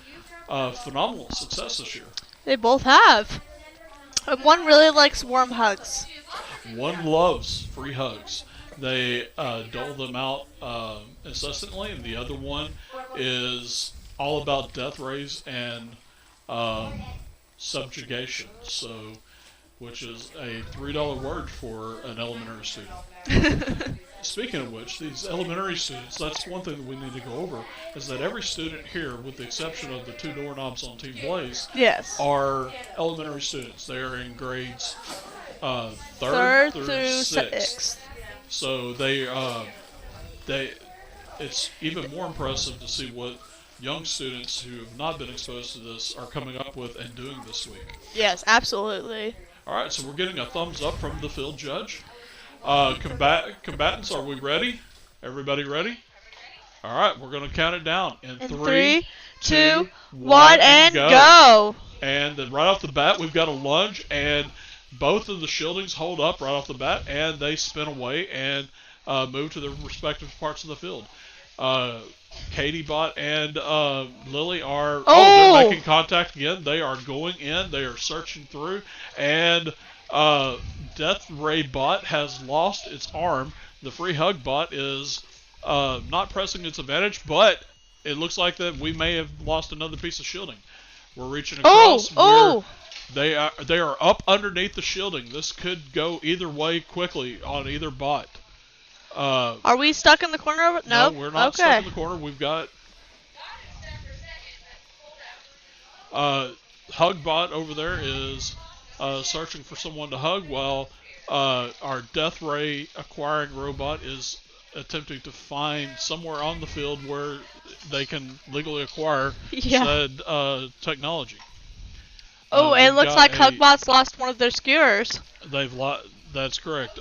phenomenal success this year. They both have. And one really likes warm hugs. One loves free hugs. They dole them out incessantly, and the other one is all about death rays and subjugation. So, which is a $3 word for an elementary student. Speaking of which, these elementary students, that's one thing that we need to go over, is that every student here, with the exception of the 2 doorknobs on Team Blaze, yes, are elementary students. They are in grades 3rd through 6th. So it's even more impressive to see what young students who have not been exposed to this are coming up with and doing this week. Yes, absolutely. All right, so we're getting a thumbs up from the field judge. Combatants, are we ready? Everybody ready? All right, we're going to count it down in 3, 2, 1, and go. And then right off the bat, we've got a lunge, and both of the shieldings hold up right off the bat, and they spin away and move to their respective parts of the field. Katie Bot and Lily are they're making contact again. They are going in. They are searching through, and Death Ray Bot has lost its arm. The free hug bot is not pressing its advantage, but it looks like that we may have lost another piece of shielding. We're reaching across. They are up underneath the shielding. This could go either way quickly on either bot. Are we stuck in the corner? No, we're not stuck in the corner. We've got Hugbot over there is searching for someone to hug, while our Death Ray acquiring robot is attempting to find somewhere on the field where they can legally acquire said technology. It looks like Hugbot's lost one of their skewers. That's correct.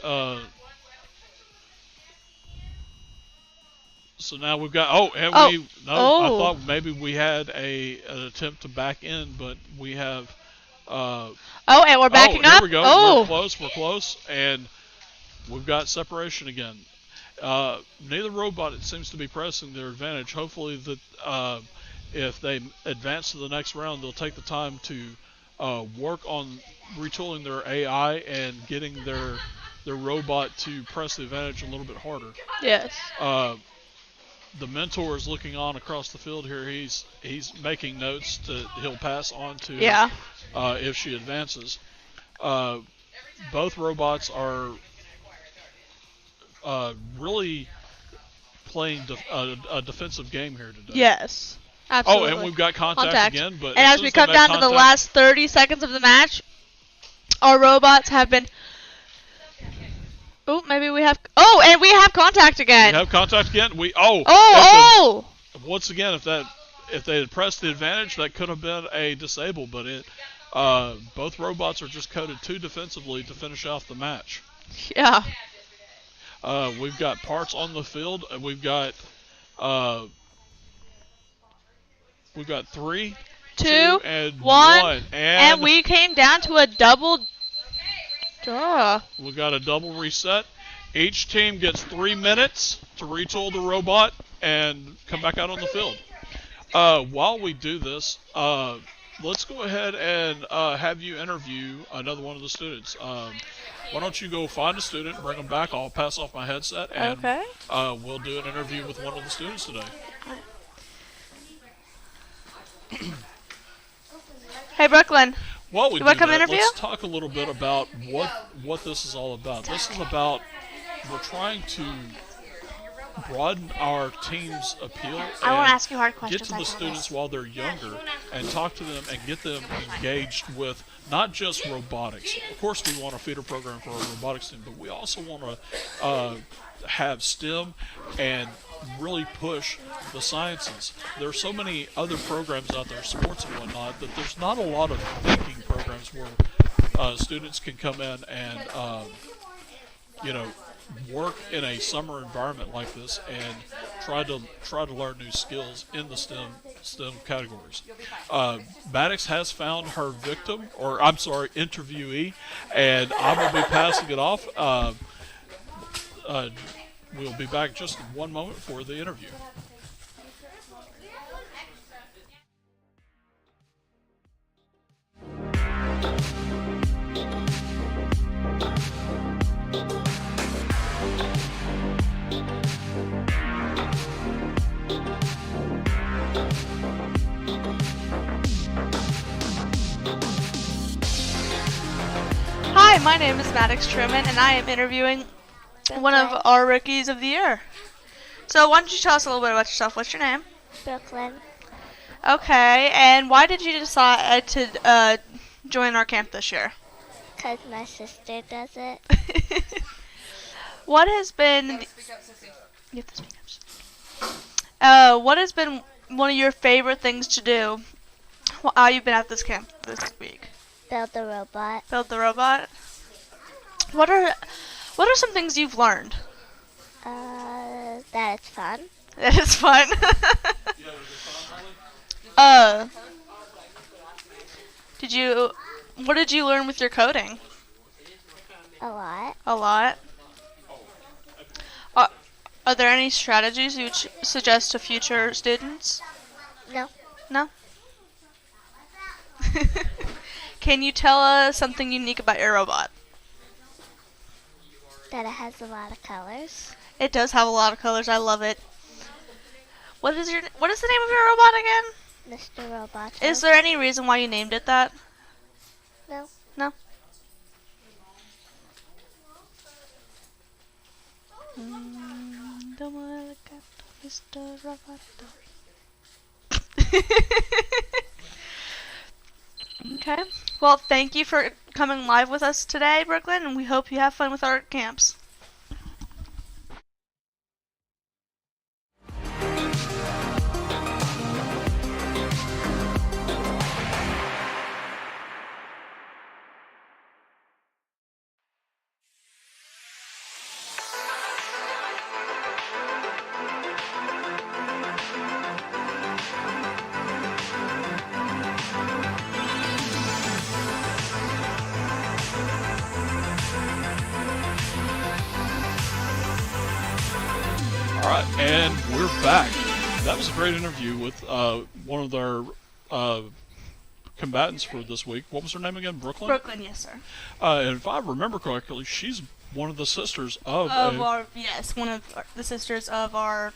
So now we've got. I thought maybe we had an attempt to back in, but we have. And we're backing up. Here we go. We're close, and we've got separation again. Neither robot, it seems to be pressing their advantage. Hopefully that if they advance to the next round, they'll take the time to work on retooling their AI and getting their their robot to press the advantage a little bit harder. Yes. The mentor is looking on across the field here. He's making notes that he'll pass on to Yeah. if she advances. Both robots are really playing a defensive game here today. Yes. Absolutely. Oh, and we've got contact again. But and as we come down to the last 30 seconds of the match, our robots have been. Oh, maybe we have. Oh, and we have contact again. We have contact again. Once again, if they had pressed the advantage, that could have been a disable. But both robots are just coded too defensively to finish off the match. Yeah. We've got parts on the field. And we've got 3, 2, and 1. And we came down to a double. We got a double reset. Each team gets 3 minutes to retool the robot and come back out on the field. While we do this, let's go ahead and have you interview another one of the students. Why don't you go find a student, bring them back. I'll pass off my headset, and we'll do an interview with one of the students today. Hey, Brooklyn. While we You do wanna come that, interview? let's talk a little bit about what this is all about. This is about we're trying to broaden our team's appeal I won't and ask you hard get questions. to I the promise. students while they're younger and talk to them and get them engaged with not just robotics. Of course, we want a feeder program for our robotics team, but we also want to have STEM and really push the sciences. There are so many other programs out there, sports and whatnot, that there's not a lot of thinking programs where students can come in and work in a summer environment like this and try to learn new skills in the STEM categories. Maddox has found her interviewee, and I'm gonna be passing it off. We'll be back just in one moment for the interview. Hi, my name is Maddox Truman, and I am interviewing one of our rookies of the year. So why don't you tell us a little bit about yourself? What's your name? Brooklyn. Okay, and why did you decide to join our camp this year? Because my sister does it. What has been... You have to speak up. What has been one of your favorite things to do while you've been at this camp this week? Build the robot. Build the robot? What are some things you've learned? That it's fun. That it's fun. What did you learn with your coding? A lot. A lot. Are there any strategies you would suggest to future students? No. No? Can you tell us something unique about your robot? That it has a lot of colors. It does have a lot of colors. I love it. What is the name of your robot again? Mr. Robot. Is there any reason why you named it that? No. No. Mr. Roboto. Okay. Well, thank you for coming live with us today, Brooklyn, and we hope you have fun with our camps. Alright, and we're back. That was a great interview with one of our combatants for this week. What was her name again? Brooklyn? Brooklyn, yes, sir. And if I remember correctly, she's one of the sisters of one of the sisters of our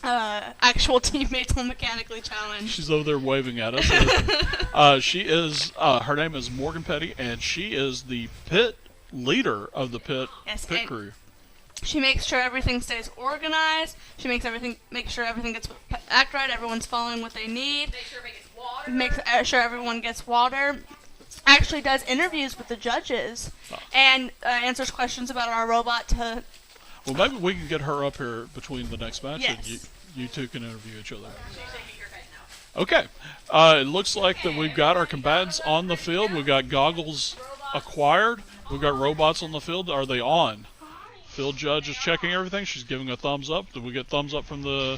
actual teammates on Mechanically Challenged. She's over there waving at us. She is. Her name is Morgan Petty, and she is the pit leader of the pit crew. She makes sure everything stays organized. She makes sure everything gets packed right. Everyone's following what they need. Makes sure everyone gets water. Actually does interviews with the judges and answers questions about our robot to... Well, maybe we can get her up here between the next match and Yes. you two can interview each other. Okay. It looks like that we've got our combatants on the field. We've got goggles acquired. We've got robots on the field. Are they on? Field judge is checking everything. She's giving a thumbs up. Did we get thumbs up from the...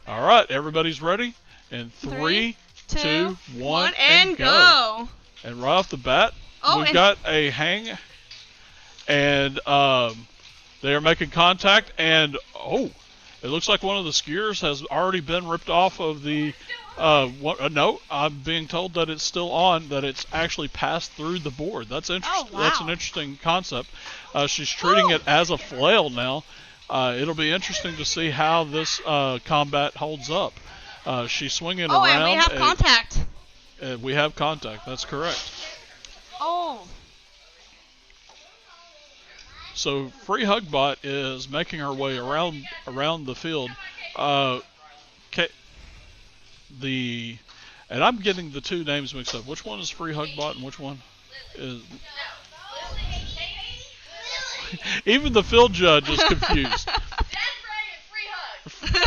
All right, everybody's ready. And 3, 2, 1, and go. And right off the bat, we've got a hang, and they are making contact, and it looks like one of the skiers has already been ripped off of the, no, I'm being told that it's still on, that it's actually passed through the board. That's interesting. Oh, wow. That's an interesting concept. She's treating it as a flail now. It'll be interesting to see how this combat holds up. She's swinging around. And we have contact. We have contact. That's correct. Oh. So Free Hugbot is making her way around the field. And I'm getting the two names mixed up. Which one is Free Hugbot and which one is? Even the field judge is confused.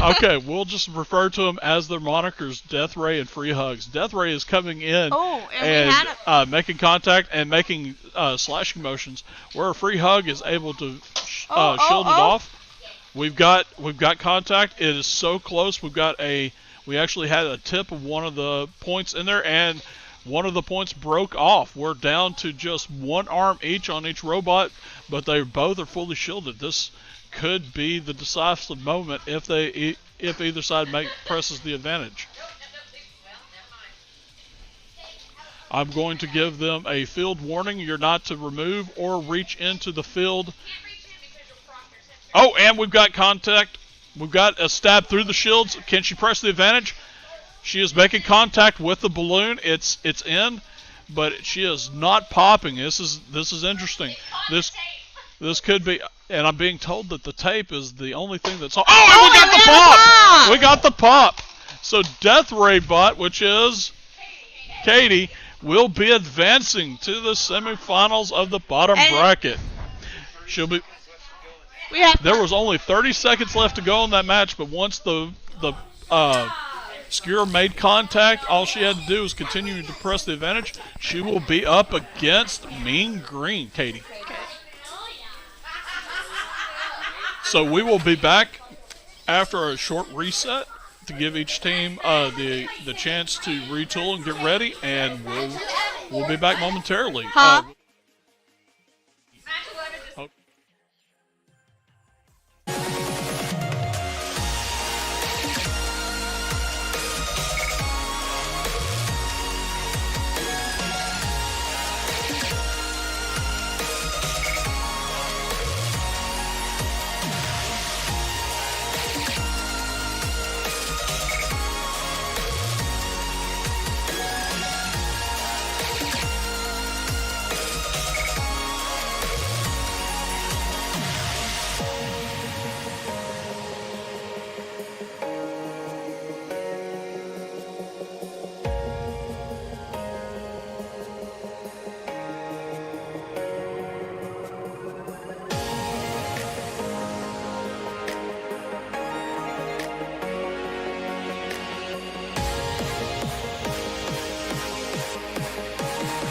Okay, we'll just refer to them as their monikers, Death Ray and Free Hugs. Death Ray is coming in and making contact and making slashing motions, where Free Hug is able to shield it off. We've got contact. It is so close. We actually had a tip of one of the points in there, and one of the points broke off. We're down to just one arm each on each robot, but they both are fully shielded. This could be the decisive moment if either side presses the advantage. I'm going to give them a field warning. You're not to remove or reach into the field. Oh, and we've got contact. We've got a stab through the shields. Can she press the advantage? She is making contact with the balloon. It's in, but she is not popping. This is interesting. This could be, and I'm being told that the tape is the only thing that's on. Oh, and we got the pop! We got the pop. So Death Ray Bot, which is Katie, will be advancing to the semifinals of the bottom bracket. She'll be. There was only 30 seconds left to go in that match, but once the skier made contact, all she had to do was continue to press the advantage. She will be up against Mean Green, Katie. So we will be back after a short reset to give each team the chance to retool and get ready, and we'll be back momentarily.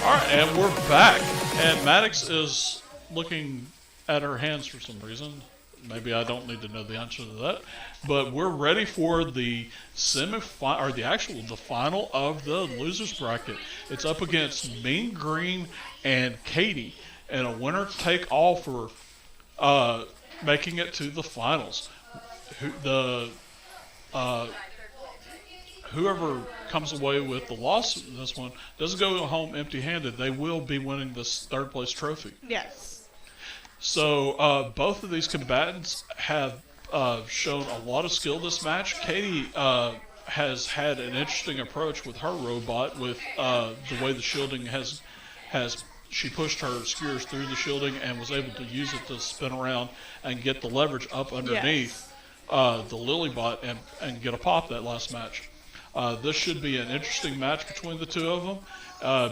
Alright, and we're back. And Maddox is looking at her hands for some reason. Maybe I don't need to know the answer to that. But we're ready for the semi-final, or the final of the losers bracket. It's up against Mean Green and Katie, and a winner take all for making it to the finals. Whoever comes away with the loss of this one doesn't go home empty-handed. They will be winning this third place trophy. Yes. So both of these combatants have shown a lot of skill this match. Katie has had an interesting approach with her robot, with the way the shielding has she pushed her skewers through the shielding and was able to use it to spin around and get the leverage up underneath the Lilybot and get a pop that last match. This should be an interesting match between the two of them.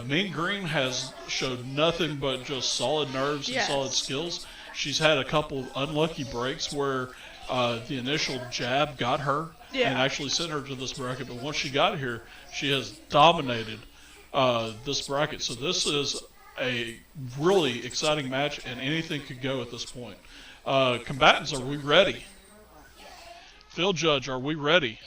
Mean Green has showed nothing but just solid nerves and solid skills. She's had a couple of unlucky breaks where the initial jab got her and actually sent her to this bracket, but once she got here, she has dominated this bracket. So this is a really exciting match, and anything could go at this point. Combatants, are we ready? Field Judge, are we ready?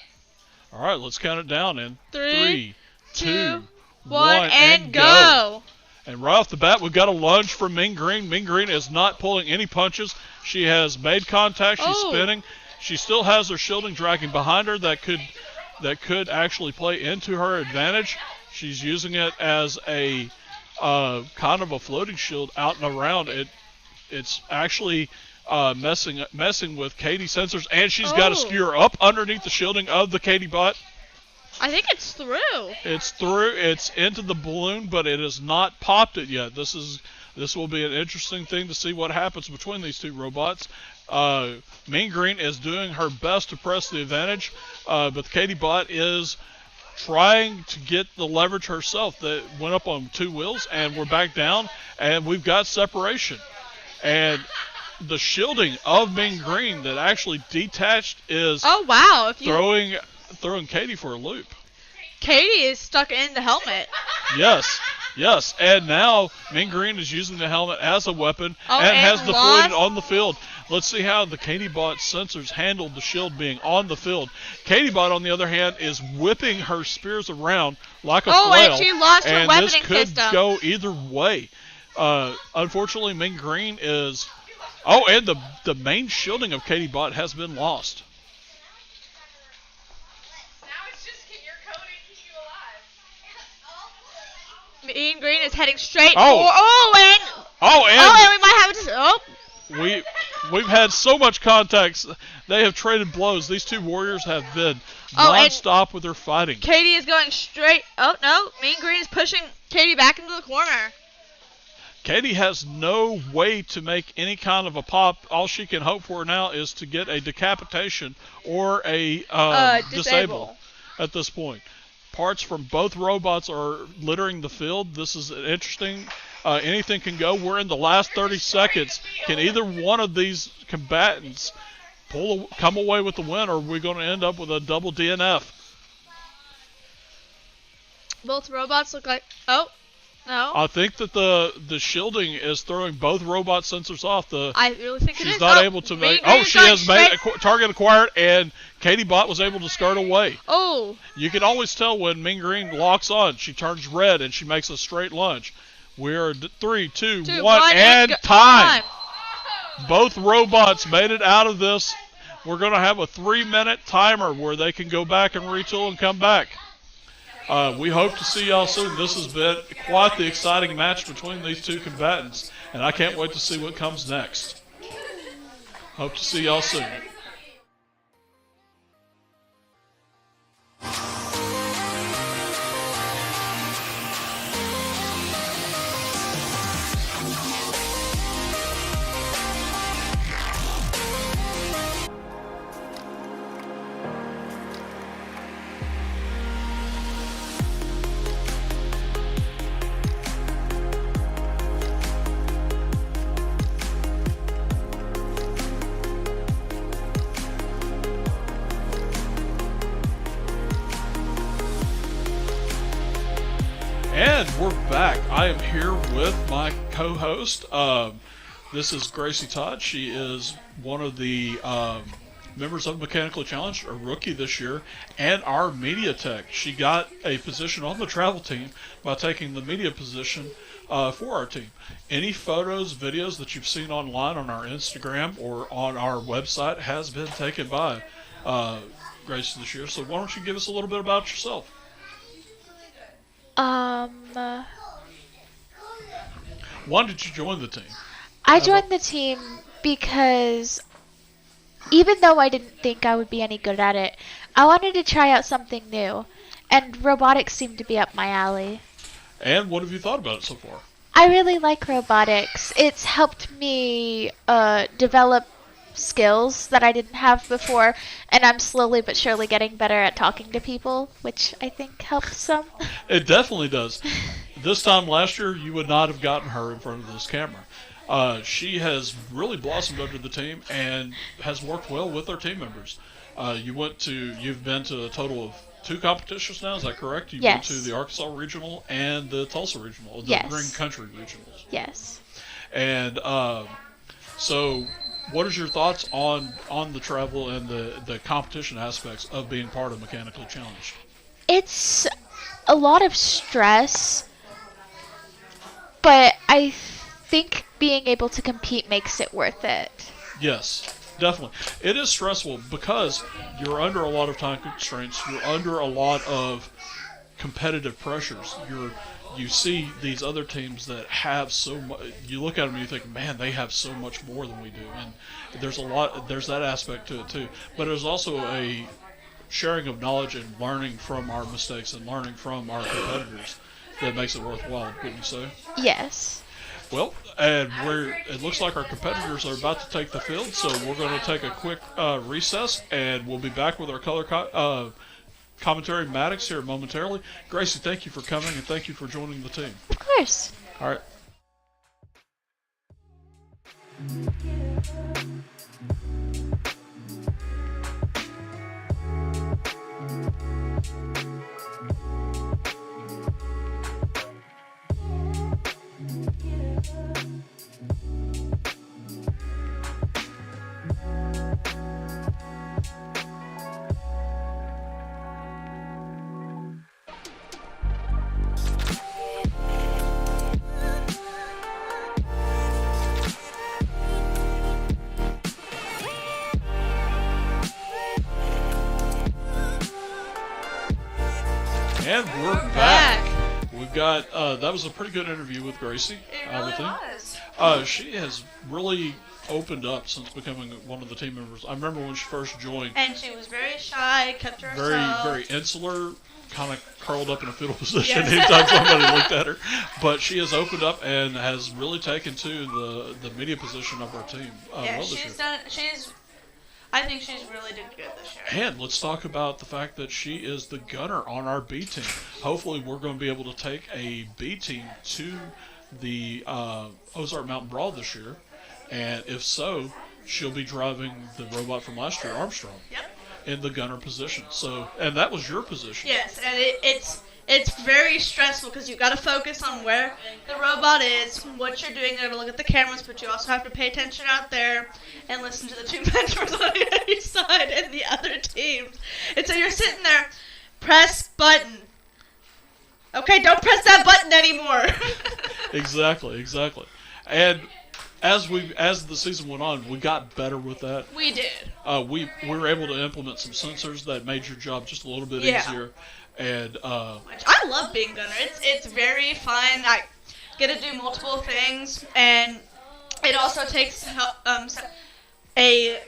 All right, let's count it down in 3, 2, 1, and go. And right off the bat, we've got a lunge from Mean Green. Mean Green is not pulling any punches. She has made contact. She's spinning. She still has her shielding dragging behind her that could actually play into her advantage. She's using it as a kind of a floating shield out and around. It's actually messing with Katie sensors, and she's got a skewer up underneath the shielding of the Katie bot. I think it's through. It's through. It's into the balloon, but it has not popped it yet. This will be an interesting thing to see what happens between these two robots. Mean Green is doing her best to press the advantage, but the Katie bot is trying to get the leverage herself. That went up on two wheels, and we're back down, and we've got separation. And the shielding of Mean Green that actually detached is throwing Katie for a loop. Katie is stuck in the helmet. Yes, and now Mean Green is using the helmet as a weapon and has deflated on the field. Let's see how the Katie bot sensors handled the shield being on the field. Katie bot, on the other hand, is whipping her spears around like a flail. And she lost her weaponing this could go either way. Unfortunately, Mean Green is... Oh, and the main shielding of Katie bot has been lost. Now it's just can your code keep you alive? Mean Green is heading straight and we might have it. We've had so much contact. They have traded blows. These two warriors have been non-stop with their fighting. Katie is going straight. Oh no, Mean Green is pushing Katie back into the corner. Katie has no way to make any kind of a pop. All she can hope for now is to get a decapitation or a disable at this point. Parts from both robots are littering the field. This is interesting. Anything can go. We're in the last 30 seconds. Can either one of these combatants come away with the win, or are we going to end up with a double DNF? Both robots look like... Oh. No. I think that the shielding is throwing both robot sensors off. I really think it is. She's not able to make... Oh, she has made a target acquired, and Katie bot was able to skirt away. Oh. You can always tell when Mean Green locks on. She turns red, and she makes a straight lunge. We're 3, 2, 1, and time. Both robots made it out of this. We're going to have a 3-minute timer where they can go back and retool and come back. We hope to see y'all soon. This has been quite the exciting match between these two combatants, and I can't wait to see what comes next. Hope to see y'all soon. And we're back. I am here with my co-host. This is Gracie Todd. She is one of the members of Mechanically Challenged, a rookie this year, and our media tech. She got a position on the travel team by taking the media position for our team. Any photos, videos that you've seen online on our Instagram or on our website has been taken by Gracie this year. So why don't you give us a little bit about yourself? When Why did you join the team? I joined the team because even though I didn't think I would be any good at it, I wanted to try out something new, and robotics seemed to be up my alley. And what have you thought about it so far? I really like robotics. It's helped me develop skills that I didn't have before, and I'm slowly but surely getting better at talking to people, which I think helps some. It definitely does. This time last year, you would not have gotten her in front of this camera. She has really blossomed under the team and has worked well with our team members. You've been to a total of 2 competitions now, is that correct? You went Yes. to the Arkansas Regional and the Tulsa Regional, the Yes. Green Country Regionals. Yes. And so, what is your thoughts on the travel and the competition aspects of being part of Mechanically Challenged? It's a lot of stress, but I think being able to compete makes it worth it. Yes, definitely. It is stressful because you're under a lot of time constraints. You're under a lot of competitive pressures. You see these other teams that have so much. You look at them and you think, man, they have so much more than we do. And there's that aspect to it too. But there's also a sharing of knowledge and learning from our mistakes and learning from our competitors that makes it worthwhile, wouldn't you say? Yes. Well, and it looks like our competitors are about to take the field, so we're going to take a quick recess, and we'll be back with our color commentary Maddox here momentarily. Gracie, thank you for coming, and thank you for joining the team. Of course. All right. And we're back. We've got, that was a pretty good interview with Gracie. It really was. She has really opened up since becoming one of the team members. I remember when she first joined, And she was very shy, kept to very, herself. very insular, kind of curled up in a fetal position Yes. anytime somebody looked at her. But she has opened up and has really taken to the media position of our team. Yeah, well this she's year. done. I think she's really did good this year. And let's talk about the fact that she is the gunner on our B team. Hopefully, we're going to be able to take a B team to the Ozark Mountain Brawl this year. And if so, she'll be driving the robot from last year, Armstrong, Yep. in the gunner position. So, and that was your position. Yes, and it's very stressful because you got to focus on where the robot is, what you're doing. You got to look at the cameras, but you also have to pay attention out there and listen to the 2 mentors on your side and the other teams. And so you're sitting there, press button. Okay, don't press that button anymore. Exactly. And as the season went on, we got better with that. We did. We were able to implement some sensors that made your job just a little bit Yeah. easier. And Which I love being gunner. It's very fun. I get to do multiple things, and it also takes a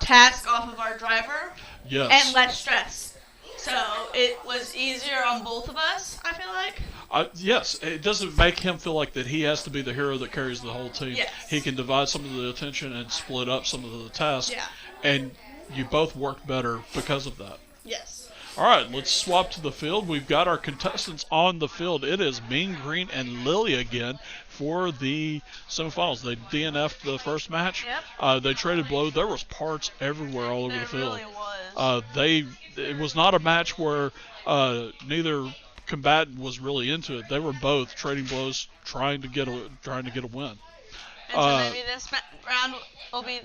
task off of our driver yes, and less stress. So it was easier on both of us, I feel like. yes, it doesn't make him feel like that he has to be the hero that carries the whole team. Yes. He can divide some of the attention and split up some of the tasks. Yeah. And you both work better because of that. Yes. All right, let's swap to the field. We've got our contestants on the field. It is Mean Green and Lily again for the semifinals. They DNF'd the first match. Yep. They traded blows. There was parts everywhere all over the There field. really was. It was not a match where neither combatant was really into it. They were both trading blows, trying to get a win. And so maybe this round will be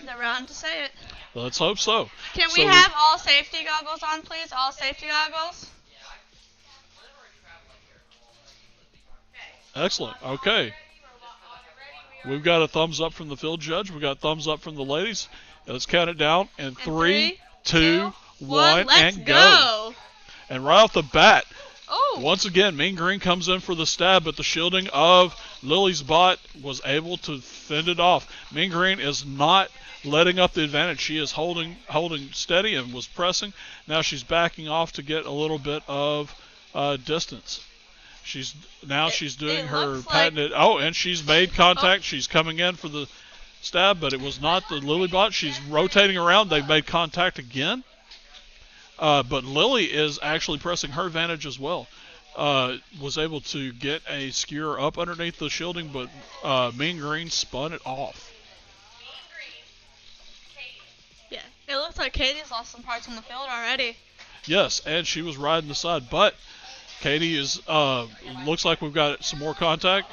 the round to say it. Let's hope so. Can So we have all safety goggles on, please? All safety goggles? Excellent. Okay. We've got a thumbs up from the field judge. We've got thumbs up from the ladies. Let's count it down. And 3, 2, 1, let's and go. And right off the bat, Oh. once again, Mean Green comes in for the stab, but the shielding of Lily's bot was able to fend it off. Mean Green is not letting up the advantage. She is holding steady and was pressing. Now she's backing off to get a little bit of distance. She's doing it her looks like- patented. Oh, and she's made contact. She's coming in for the stab, but it was not the Lily bot. She's rotating around. They've made contact again. But Lily is actually pressing her advantage as well. Was able to get a skewer up underneath the shielding, but Mean Green spun it off. Yeah, it looks like Katie's lost some parts on the field already. Yes, and she was riding the side, but Katie is looks like we've got some more contact.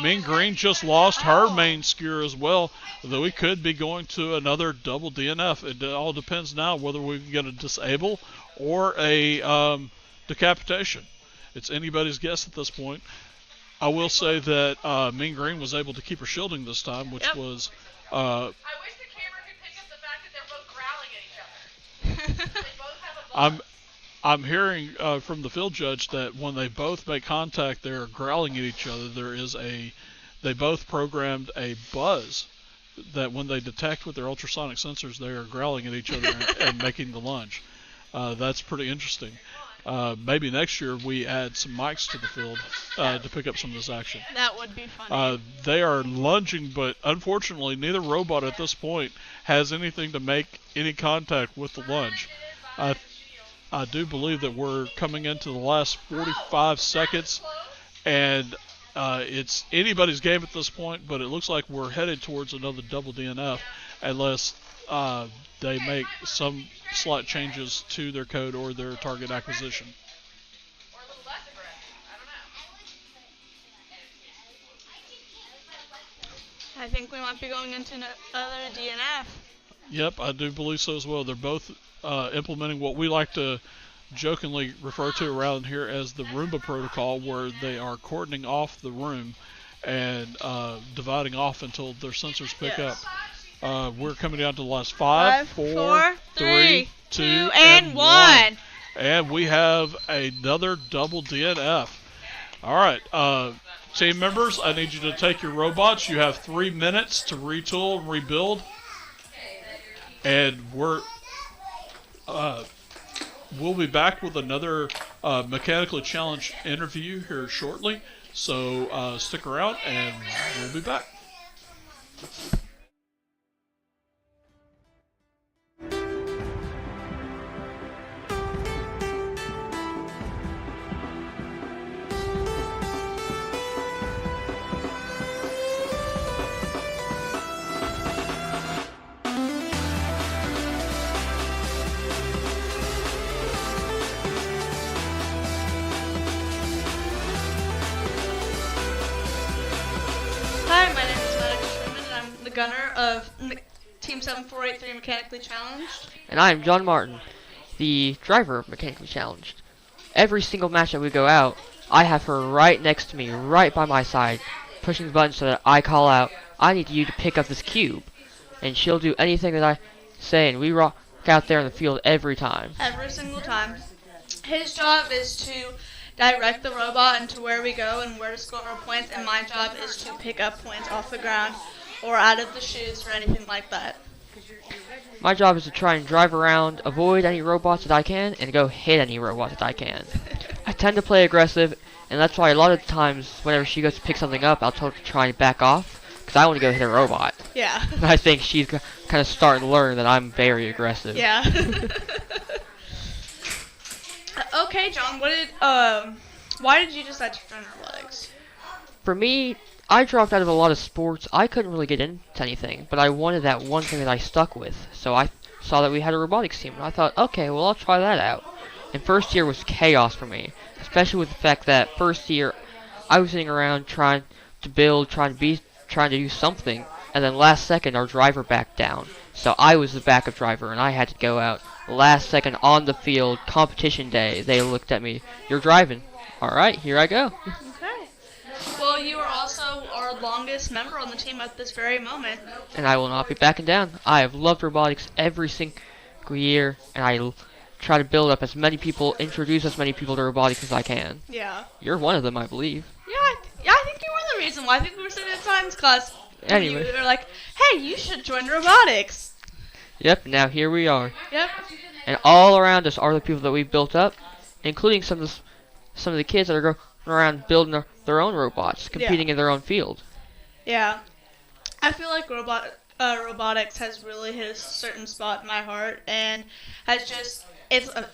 Mean Green just lost her main skewer as well, though we could be going to another double DNF. It all depends now whether we can get a disable or a decapitation. It's anybody's guess at this point. I will say that Mean Green was able to keep her shielding this time, which Yep. was I wish the camera could pick up the fact that they're both growling at each other. They both have a buzz. I'm hearing from the field judge that when they both make contact, they're growling at each other. They both programmed a buzz that when they detect with their ultrasonic sensors, they are growling at each other and making the lunge. That's pretty interesting. Maybe next year we add some mics to the field to pick up some of this action. That would be funny. They are lunging, but unfortunately, neither robot at this point has anything to make any contact with the lunge. I do believe that we're coming into the last 45 seconds, and it's anybody's game at this point, but it looks like we're headed towards another double DNF unless they make some slight changes to their code or their target acquisition. Or a little less aggressive. I don't know. I think we might be going into another DNF. Yep, I do believe so as well. They're both implementing what we like to jokingly refer to around here as the Roomba protocol, where they are cordoning off the room and dividing off until their sensors pick Yes. up. We're coming down to the last 5, 4, 3, 2, and 1. And we have another double DNF. All right, team members, I need you to take your robots. You have 3 minutes to retool and rebuild. And we'll be back with another mechanically challenged interview here shortly. So stick around and we'll be back. Hi, my name is Maddox Sherman, and I'm the gunner of Team 7483 Mechanically Challenged. And I am John Martin, the driver of Mechanically Challenged. Every single match that we go out, I have her right next to me, right by my side, pushing the button so that I call out, I need you to pick up this cube. And she'll do anything that I say, and we rock out there in the field every time. Every single time. His job is to direct the robot into where we go and where to score our points, and my job is to pick up points off the ground or out of the chutes or anything like that. My job is to try and drive around, avoid any robots that I can, and go hit any robots that I can. I tend to play aggressive, and that's why a lot of times whenever she goes to pick something up, I'll tell her to try and back off, because I want to go hit a robot. Yeah. And I think she's kind of starting to learn that I'm very aggressive. Yeah. Okay, John, why did you decide to join robotics? For me, I dropped out of a lot of sports. I couldn't really get into anything, but I wanted that one thing that I stuck with. So I saw that we had a robotics team, and I thought, okay, well, I'll try that out. And first year was chaos for me, especially with the fact that first year I was sitting around trying to build, trying to do something, and then last second our driver backed down. So I was the backup driver, and I had to go out last second on the field, competition day. They looked at me, you're driving. Alright, here I go. Okay. Well, you are also our longest member on the team at this very moment. And I will not be backing down. I have loved robotics every single year, and I try to build up as many people, introduce as many people to robotics as I can. Yeah. You're one of them, I believe. Yeah, I think you're one of the reason why I think we were sitting in science class. Anyway. You were like, hey, you should join robotics. Yep, now here we are. Yep. And all around us are the people that we've built up, including some of the kids that are going around building their own robots, competing in their own field. Yeah. I feel like robotics has really hit a certain spot in my heart, and it's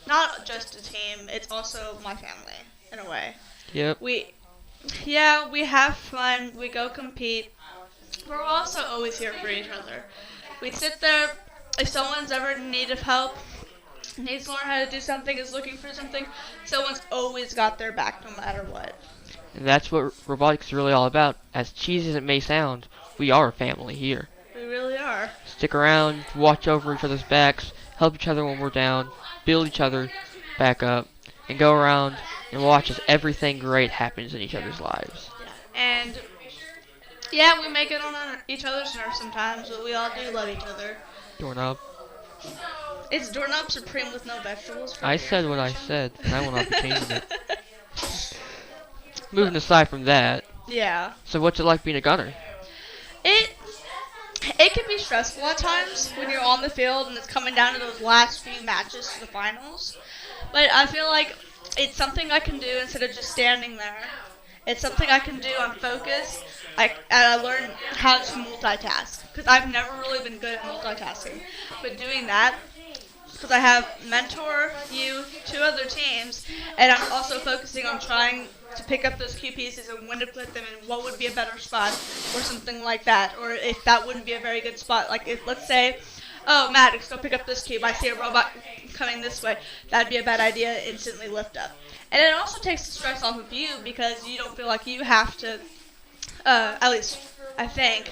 not just a team, it's also my family, in a way. Yep. We have fun, we go compete, but we're also always here for each other. We sit there, if someone's ever in need of help, needs to learn how to do something, is looking for something, someone's always got their back no matter what. And that's what robotics is really all about. As cheesy as it may sound, we are a family here. We really are. Stick around, watch over each other's backs, help each other when we're down, build each other back up, and go around and watch as everything great happens in each other's lives. And yeah, we make it on each other's nerves sometimes, but we all do love each other. Doorknob. It's doorknob supreme with no vegetables. I said what I said, and I will not be changing it. Moving aside from that, Yeah. so what's it like being a gunner? It can be stressful at times when you're on the field and it's coming down to those last few matches to the finals. But I feel like it's something I can do instead of just standing there. It's something I can do. I'm focused. I learn how to multitask because I've never really been good at multitasking. But doing that, because I have mentor you, 2 other teams, and I'm also focusing on trying to pick up those key pieces and when to put them in, what would be a better spot, or something like that, or if that wouldn't be a very good spot. Like if, let's say, oh, Maddox, go pick up this cube. I see a robot coming this way. That'd be a bad idea. Instantly lift up. And it also takes the stress off of you because you don't feel like you have to, at least I think,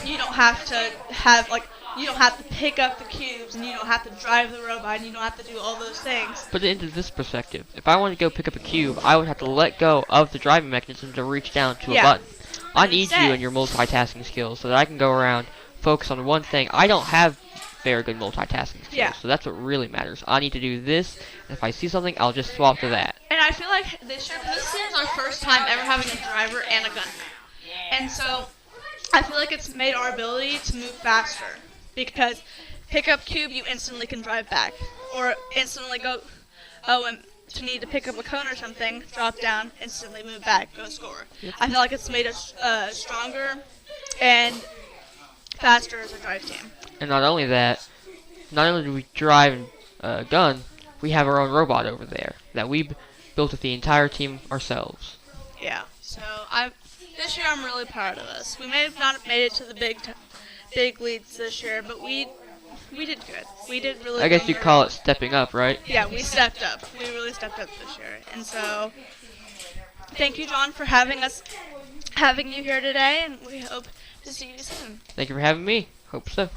you don't have to have, like, you don't have to pick up the cubes, and you don't have to drive the robot, and you don't have to do all those things. Put it into this perspective. If I wanted to go pick up a cube, I would have to let go of the driving mechanism to reach down to a button. I need you and your multitasking skills so that I can go around, focus on one thing. I don't have very good multitasking skills, so that's what really matters. I need to do this, and if I see something, I'll just swap to that. And I feel like this year is our first time ever having a driver and a gunner. And so I feel like it's made our ability to move faster. Because pick up cube, you instantly can drive back. Or instantly go, and to need to pick up a cone or something, drop down, instantly move back, go score. I feel like it's made us stronger and faster as a drive team. And not only that, not only do we drive and gun, we have our own robot over there that we built with the entire team ourselves. Yeah. So this year I'm really proud of us. We may have not made it to the big leads this year, but we did good. We did really. I guess you call it stepping up, right? Yeah, we stepped up. We really stepped up this year, and so thank you, John, for having you here today, and we hope to see you soon. Thank you for having me. Hope so.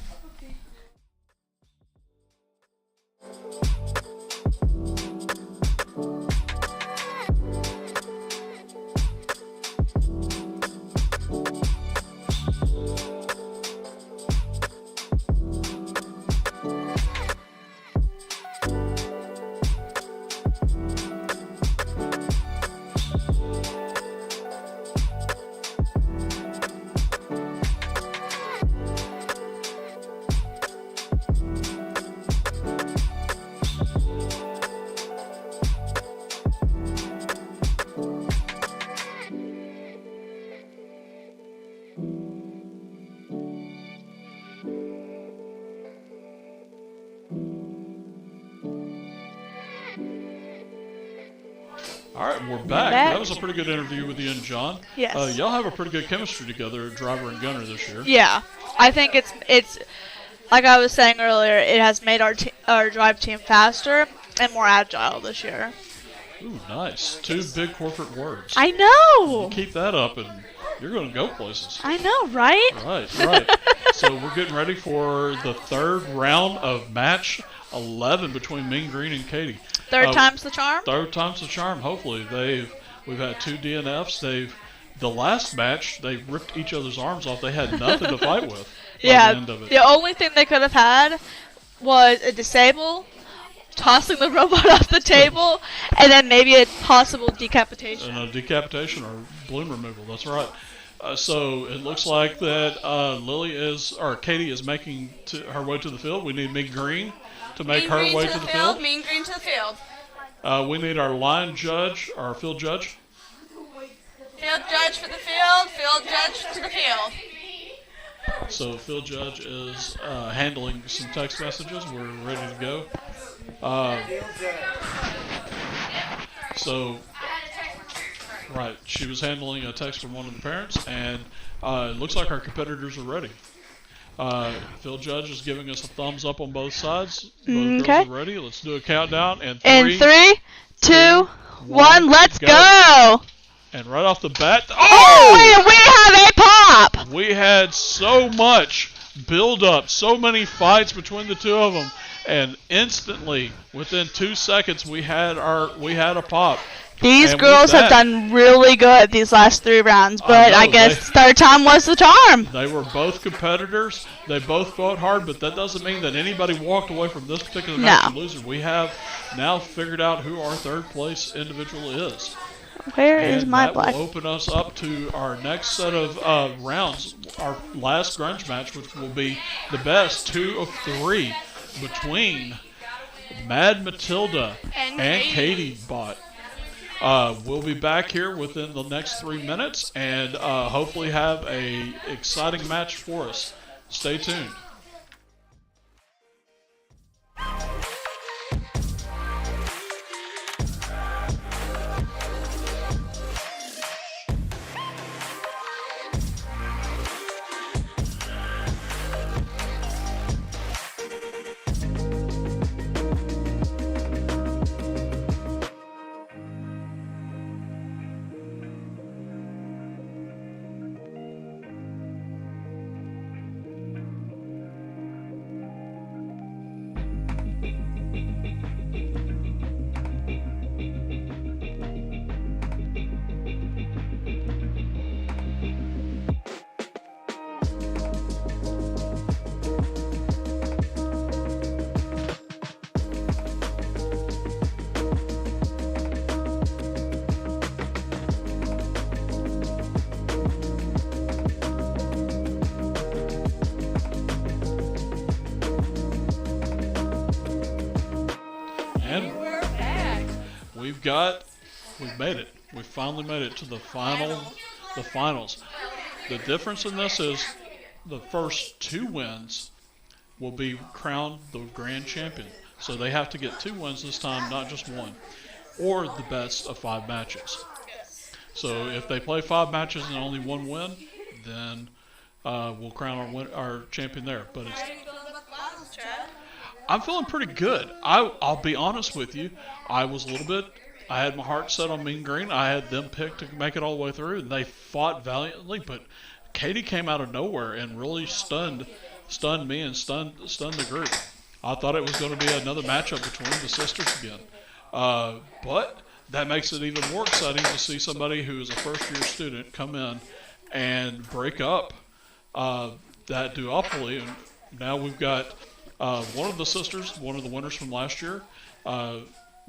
All right, we're back. That was a pretty good interview with you and John. Yes. Y'all have a pretty good chemistry together, driver and gunner, this year. Yeah, I think it's like I was saying earlier. It has made our drive team faster and more agile this year. Ooh, nice. 2 big corporate words. I know. Keep that up, and you're going to go places. I know, right? Right. So we're getting ready for the 3rd round of match 11 between Mean Green and Katie. Third time's the charm? Third time's the charm, hopefully. We've had 2 DNFs. The last match, they ripped each other's arms off. They had nothing to fight with by the end of it. The only thing they could have had was a disable, tossing the robot off the table, and then maybe a possible decapitation. And a decapitation or balloon removal, that's right. So it looks like that Katie is making her way to the field. We need Mean Green to make Mean her Green way to the field. Mean Green to the field. We need our line judge, our field judge. Field judge for the field. Field judge to the field. So field judge is handling some text messages. We're ready to go. Right, she was handling a text from one of the parents, and it looks like our competitors are ready. Field judge is giving us a thumbs up on both sides. Both girls are ready. Let's do a countdown. And In 3, 2, 1, let's go! And right off the bat, we have a pop! we had so much build up, so many fights between the two of them, and instantly, within 2 seconds, we had a pop. These And girls with have that- done really good these last 3 rounds, but I know, guess third time was the charm. They were both competitors. They both fought hard, but that doesn't mean that anybody walked away from this particular match a loser. We have now figured out who our third place individual is. Where is And my that black? will open us up to our next set of rounds, our last grunge match, which will be the best 2 of 3 between Mad Matilda and Katie Bot. We'll be back here within the next 3 minutes and hopefully have a exciting match for us. Stay tuned. We've made it. We finally made it to the finals. The difference in this is the first 2 wins will be crowned the grand champion. So they have to get 2 wins this time, not just 1, or the best of 5 matches. So if they play 5 matches and only 1 win, then we'll crown our champion there. But I'm feeling pretty good. I'll be honest with you. I had my heart set on Mean Green. I had them picked to make it all the way through, and they fought valiantly. But Katie came out of nowhere and really stunned me and stunned the group. I thought it was going to be another matchup between the sisters again. But that makes it even more exciting to see somebody who is a first-year student come in and break up that duopoly. And now we've got one of the sisters, one of the winners from last year,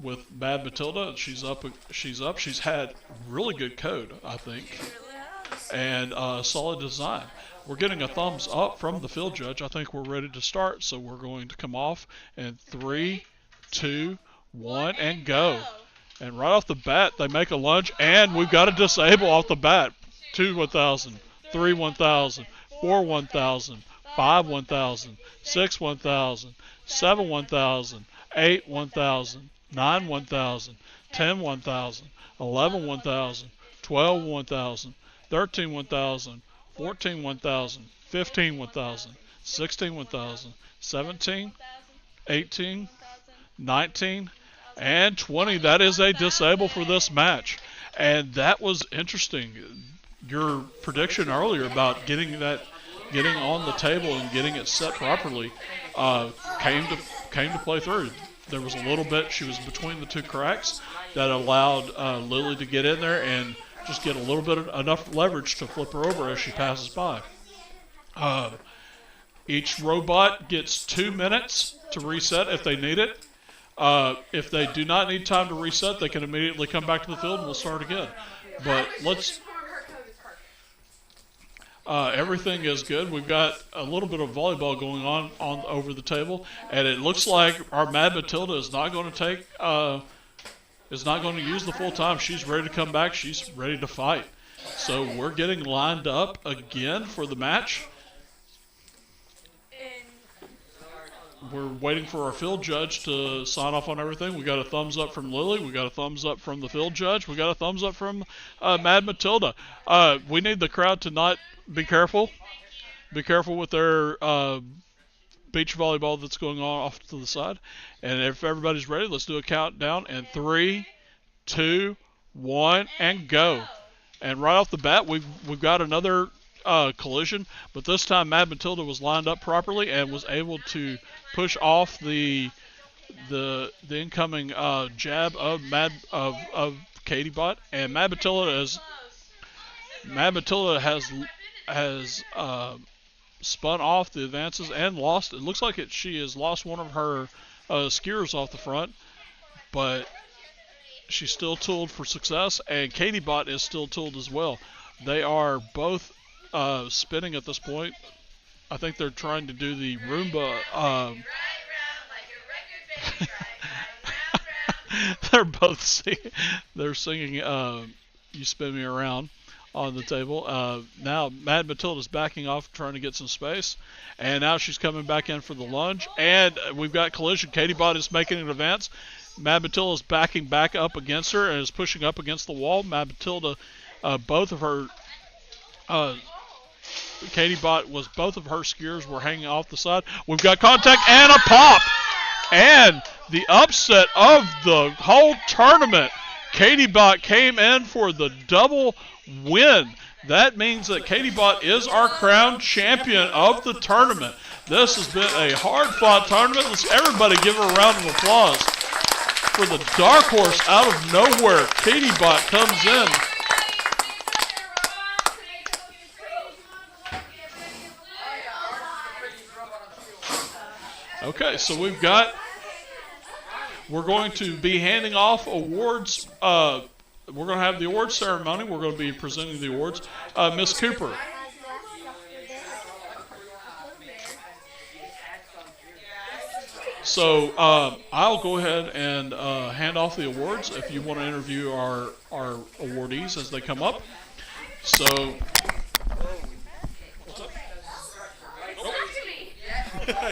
with Mad Matilda. She's up. She's had really good code, I think, and solid design. We're getting a thumbs up from the field judge. I think we're ready to start, so we're going to come off in 3, 2, 1, and go. And right off the bat, they make a lunge, and we've got a disable off the bat. 2 1,000, 3 1,000, 4 1,000, 5 1,000, 6 1,000, 7 1,000, 8 1,000, 9 1,000, 10 1,000, 11 1,000, 12 1,000, 13 1,000, 14 1,000, 15 1,000, 16 1,000, 17, 18, 19, and 20. That is a disable for this match. And that was interesting. Your prediction earlier about getting on the table and getting it set properly came to play through. There was a little bit, she was between the 2 cracks that allowed Lily to get in there and just get a little bit of enough leverage to flip her over as she passes by. Each robot gets 2 minutes to reset if they need it. If they do not need time to reset, they can immediately come back to the field and we'll start again. But Everything is good. We've got a little bit of volleyball going on over the table, and it looks like our Mad Matilda is not going to use the full time. She's ready to come back. She's ready to fight. So we're getting lined up again for the match. We're waiting for our field judge to sign off on everything. We got a thumbs up from Lily. We got a thumbs up from the field judge. We got a thumbs up from Mad Matilda. We need the crowd to not be careful. Be careful with their beach volleyball that's going on off to the side. And if everybody's ready, let's do a countdown. And 3, 2, 1, and go. And right off the bat, we've got another collision, but this time Mad Matilda was lined up properly and was able to push off the incoming jab of Katie Bot, and Mad Matilda has spun off the advances and lost. It looks like she has lost one of her skiers off the front, but she's still tooled for success, and Katie Bot is still tooled as well. They are both spinning at this point. I think they're trying to do the Roomba. They're both singing. They're singing "You Spin Me Around" on the table. Now Mad Matilda's backing off, trying to get some space, and now she's coming back in for the lunge. And we've got collision. Katie Bot is making an advance. Mad Matilda is backing back up against her and is pushing up against the wall. Mad Matilda, both of her. Katie Bot both of her skiers were hanging off the side. We've got contact and a pop. And the upset of the whole tournament. Katie Bot came in for the double win. That means that Katie Bot is our crowned champion of the tournament. This has been a hard-fought tournament. Let's everybody give her a round of applause. For the dark horse out of nowhere, Katie Bot comes in. Okay, so we're going to be handing off awards. We're going to have the awards ceremony. We're going to be presenting the awards. Miss Cooper. So I'll go ahead and hand off the awards if you want to interview our awardees as they come up. So.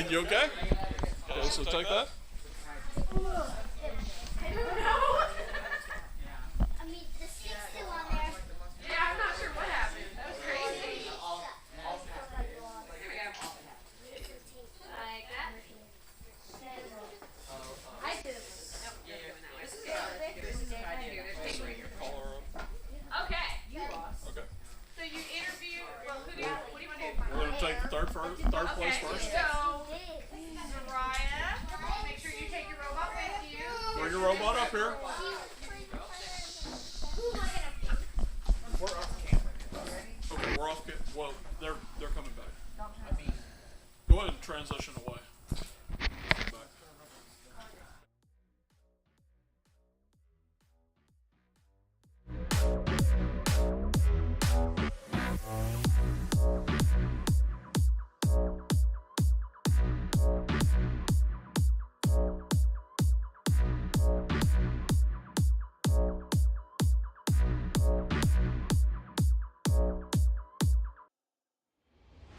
You okay? Okay, so take that. Yeah, I'm not sure what happened. That was crazy. Here we go. Like that. I do. Nope, you're doing that way. This is what I do. There's paper in here. Okay. Okay. So you interview. Well, what do you want to do? We're going to take the third place first. So, Mariah, make sure you take your robot with you. Bring your robot up here. Okay, we're off. Well, they're coming back. Go ahead and transition away. Back.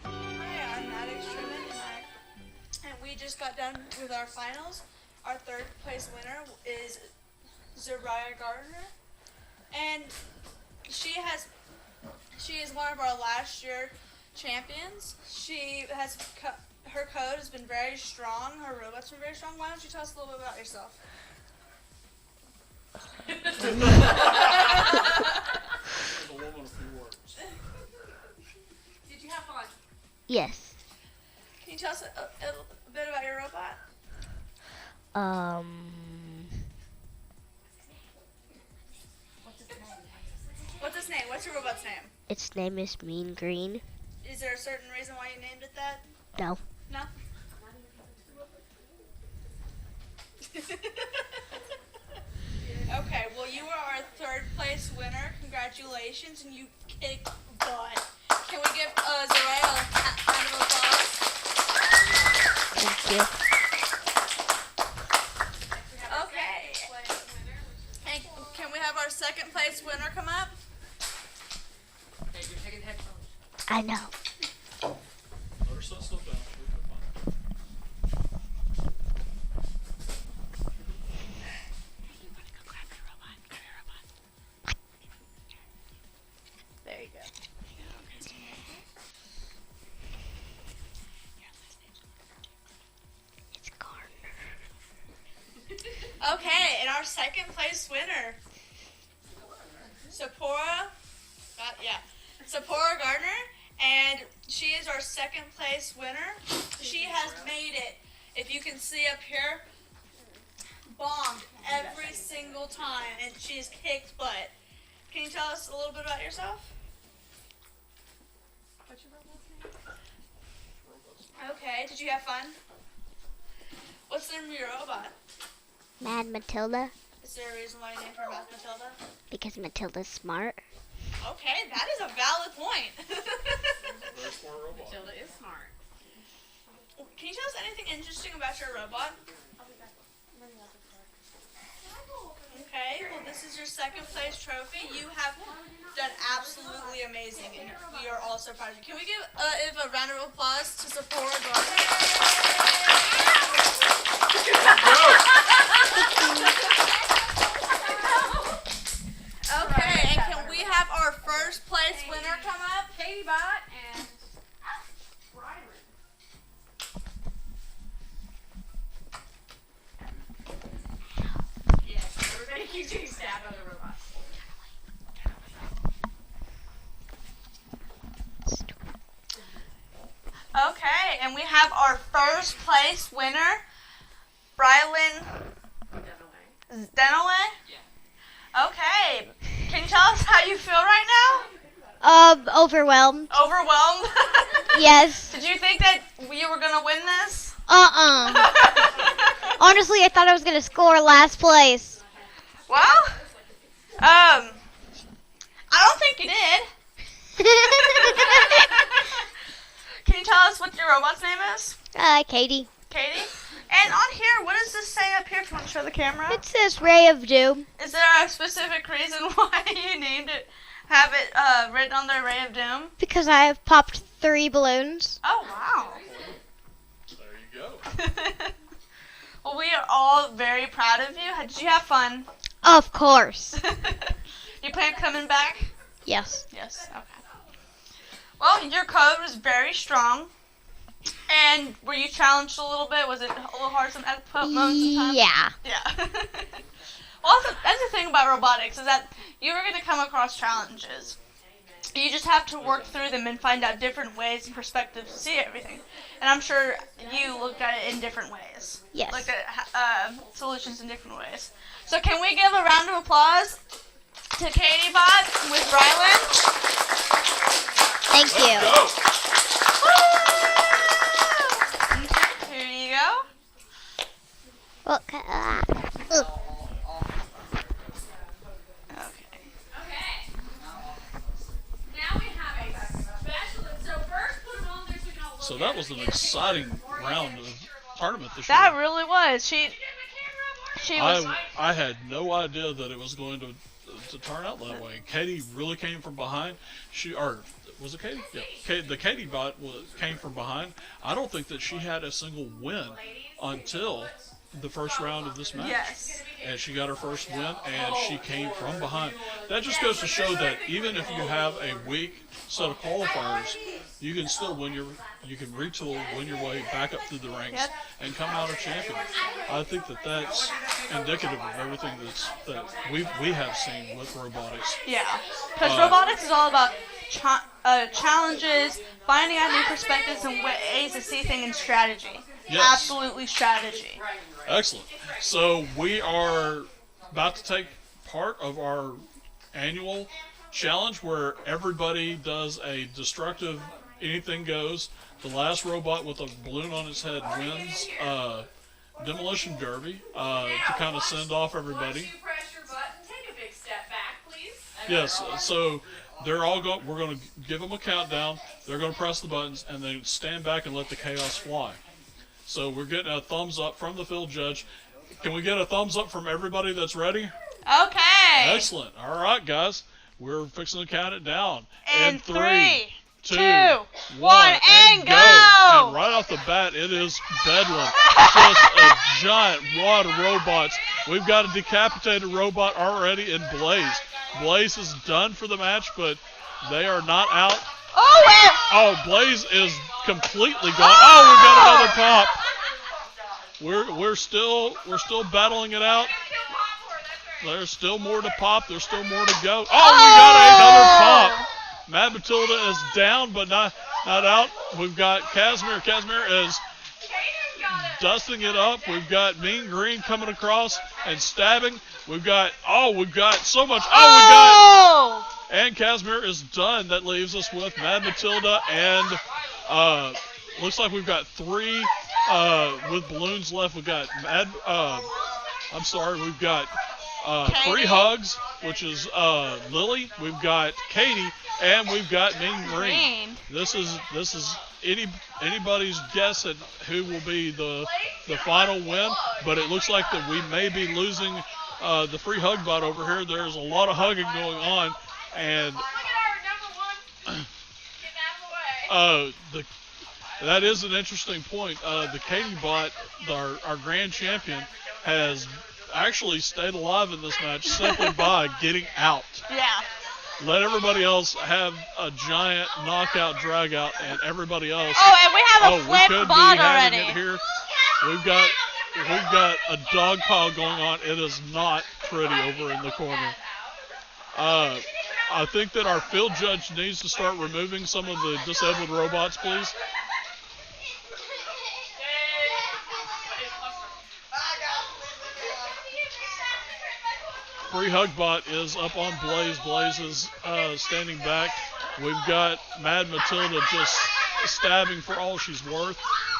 Hi, I'm Maddox Truman, and we just got done with our finals. Our third place winner is Zariah Gardner, and she is one of our last year champions. She has her code has been very strong. Her robot's been very strong. Why don't you tell us a little bit about yourself? A woman, a few words. Did you have fun? Yes. Can you tell us a bit about your robot? What's its name? What's your robot's name? Its name is Mean Green. Is there a certain reason why you named it that? No. No? Okay, well you are our third place winner. Congratulations, and you kicked butt. Can we give Zaraya a round of applause? Thank you. Okay. And can we have our second place winner come up? I know. Let her set stuff down. She'll be fine. There you go. It's Gardner. Okay, and our second place winner, Sephora. Sephora Gardner, and she is our second place winner. She has made it, if you can see up here, bombed every single time, and she's kicked butt. Can you tell us a little bit about yourself? What's your robot's name? Okay, did you have fun? What's the name of your robot? Mad Matilda, Is there a reason why you named her Mad Matilda? because Matilda's smart. Okay, that is a valid point. Very smart robot. Matilda is smart. Can you tell us anything interesting about your robot? Okay, well this is your second place trophy. You have done absolutely amazing, and we are all so proud of you. Can we give a round of applause to Sephora Gardner? Okay, and can we have our first place winner come up? Katie Bott and Rylan. Yes, everybody keeps getting stabbed by the robots. Okay, and we have our first place winner, Brylan Denaway. Okay, can you tell us how you feel right Overwhelmed. now? Overwhelmed? Yes. Did you think that you were gonna win this? Honestly, I thought I was gonna score last place. Well, I don't think you did. Can you tell us what your robot's name is? Katie. Katie? And on here, what does this say up here if you want to show the camera? It says Ray of Doom. Is there a specific reason why you named it, have it written on the Ray of Doom? Because I have popped 3 balloons. Oh, wow. There you go. Well, we are all very proud of you. Did you have fun? Of course. You plan on coming back? Yes. Yes. Okay. Well, your code was very strong. And were you challenged a little bit? Was it a little hard some at moments in time? Yeah. Yeah. Well, that's the thing about robotics, is that you are going to come across challenges. You just have to work through them and find out different ways and perspectives to see everything. And I'm sure you looked at it in different ways. Yes. Looked at solutions in different ways. So can we give a round of applause to Katie Bott with Rylan? Thank you. Go! Woo! Here you go. Okay. Okay. Okay. Now we have a specialist. So first put them on there so we can all look So at that it. was an exciting round of tournament this That year. really was. She was. I had no idea that it was going to turn out that way. Katie really came from behind. Was it Katie? Yeah. The Katie Bot came from behind. I don't think that she had a single win until the first round of this match. Yes. And she got her first win, and she came from behind. That just goes to show that even if you have a weak set of qualifiers, you can still you can retool, win your way back up through the ranks, Yep. and come out a champion. I think that that's indicative of everything that we have seen with robotics. Yeah. Because robotics is all about challenges, finding out new perspectives and ways to see things in strategy. Yes. Absolutely strategy. Excellent. So we are about to take part of our annual challenge where everybody does a destructive anything goes. The last robot with a balloon on its head wins demolition derby to kind of send off everybody. Once you press your button, take a big step back, please. Yes. So They're all go. We're going to give them a countdown. They're going to press the buttons and then stand back and let the chaos fly. So we're getting a thumbs up from the field judge. Can we get a thumbs up from everybody that's ready? Okay. Excellent. All right, guys. We're fixing to count it down. In 3, 2, 1, 1, and go! And right off the bat, it is bedlam. Just a giant wad of robots. We've got a decapitated robot already in Blaze. Blaze is done for the match, but they are not out. Oh, Blaze is completely gone. Oh, we've got another pop. We're still battling it out. There's still more to pop. There's still more to go. Oh, we got another pop. Mad Matilda is down, but not out. We've got Casimir. Casimir is dusting it up. We've got Mean Green coming across and stabbing. We've got so much. And Casimir is done. That leaves us with Mad Matilda and looks like we've got 3 with balloons left. We've got we've got 3 hugs, which is Lily. We've got Katie, and we've got Mean Green. This is anybody's guess at who will be the final win, but it looks like that we may be losing the free hug bot over here. There's a lot of hugging going on, and that is an interesting point. The Katie bot, our grand champion, has actually stayed alive in this match simply by getting out. Yeah. Let everybody else have a giant knockout, drag out, and everybody else. Oh, and we have a we could flip bot be having already. it here. We've got a dog pile going on. It is not pretty over in the corner. I think that our field judge needs to start removing some of the disabled robots, please. Free hug bot is up on Blaze. Blaze is standing back. We've got Mad Matilda just stabbing for all she's worth.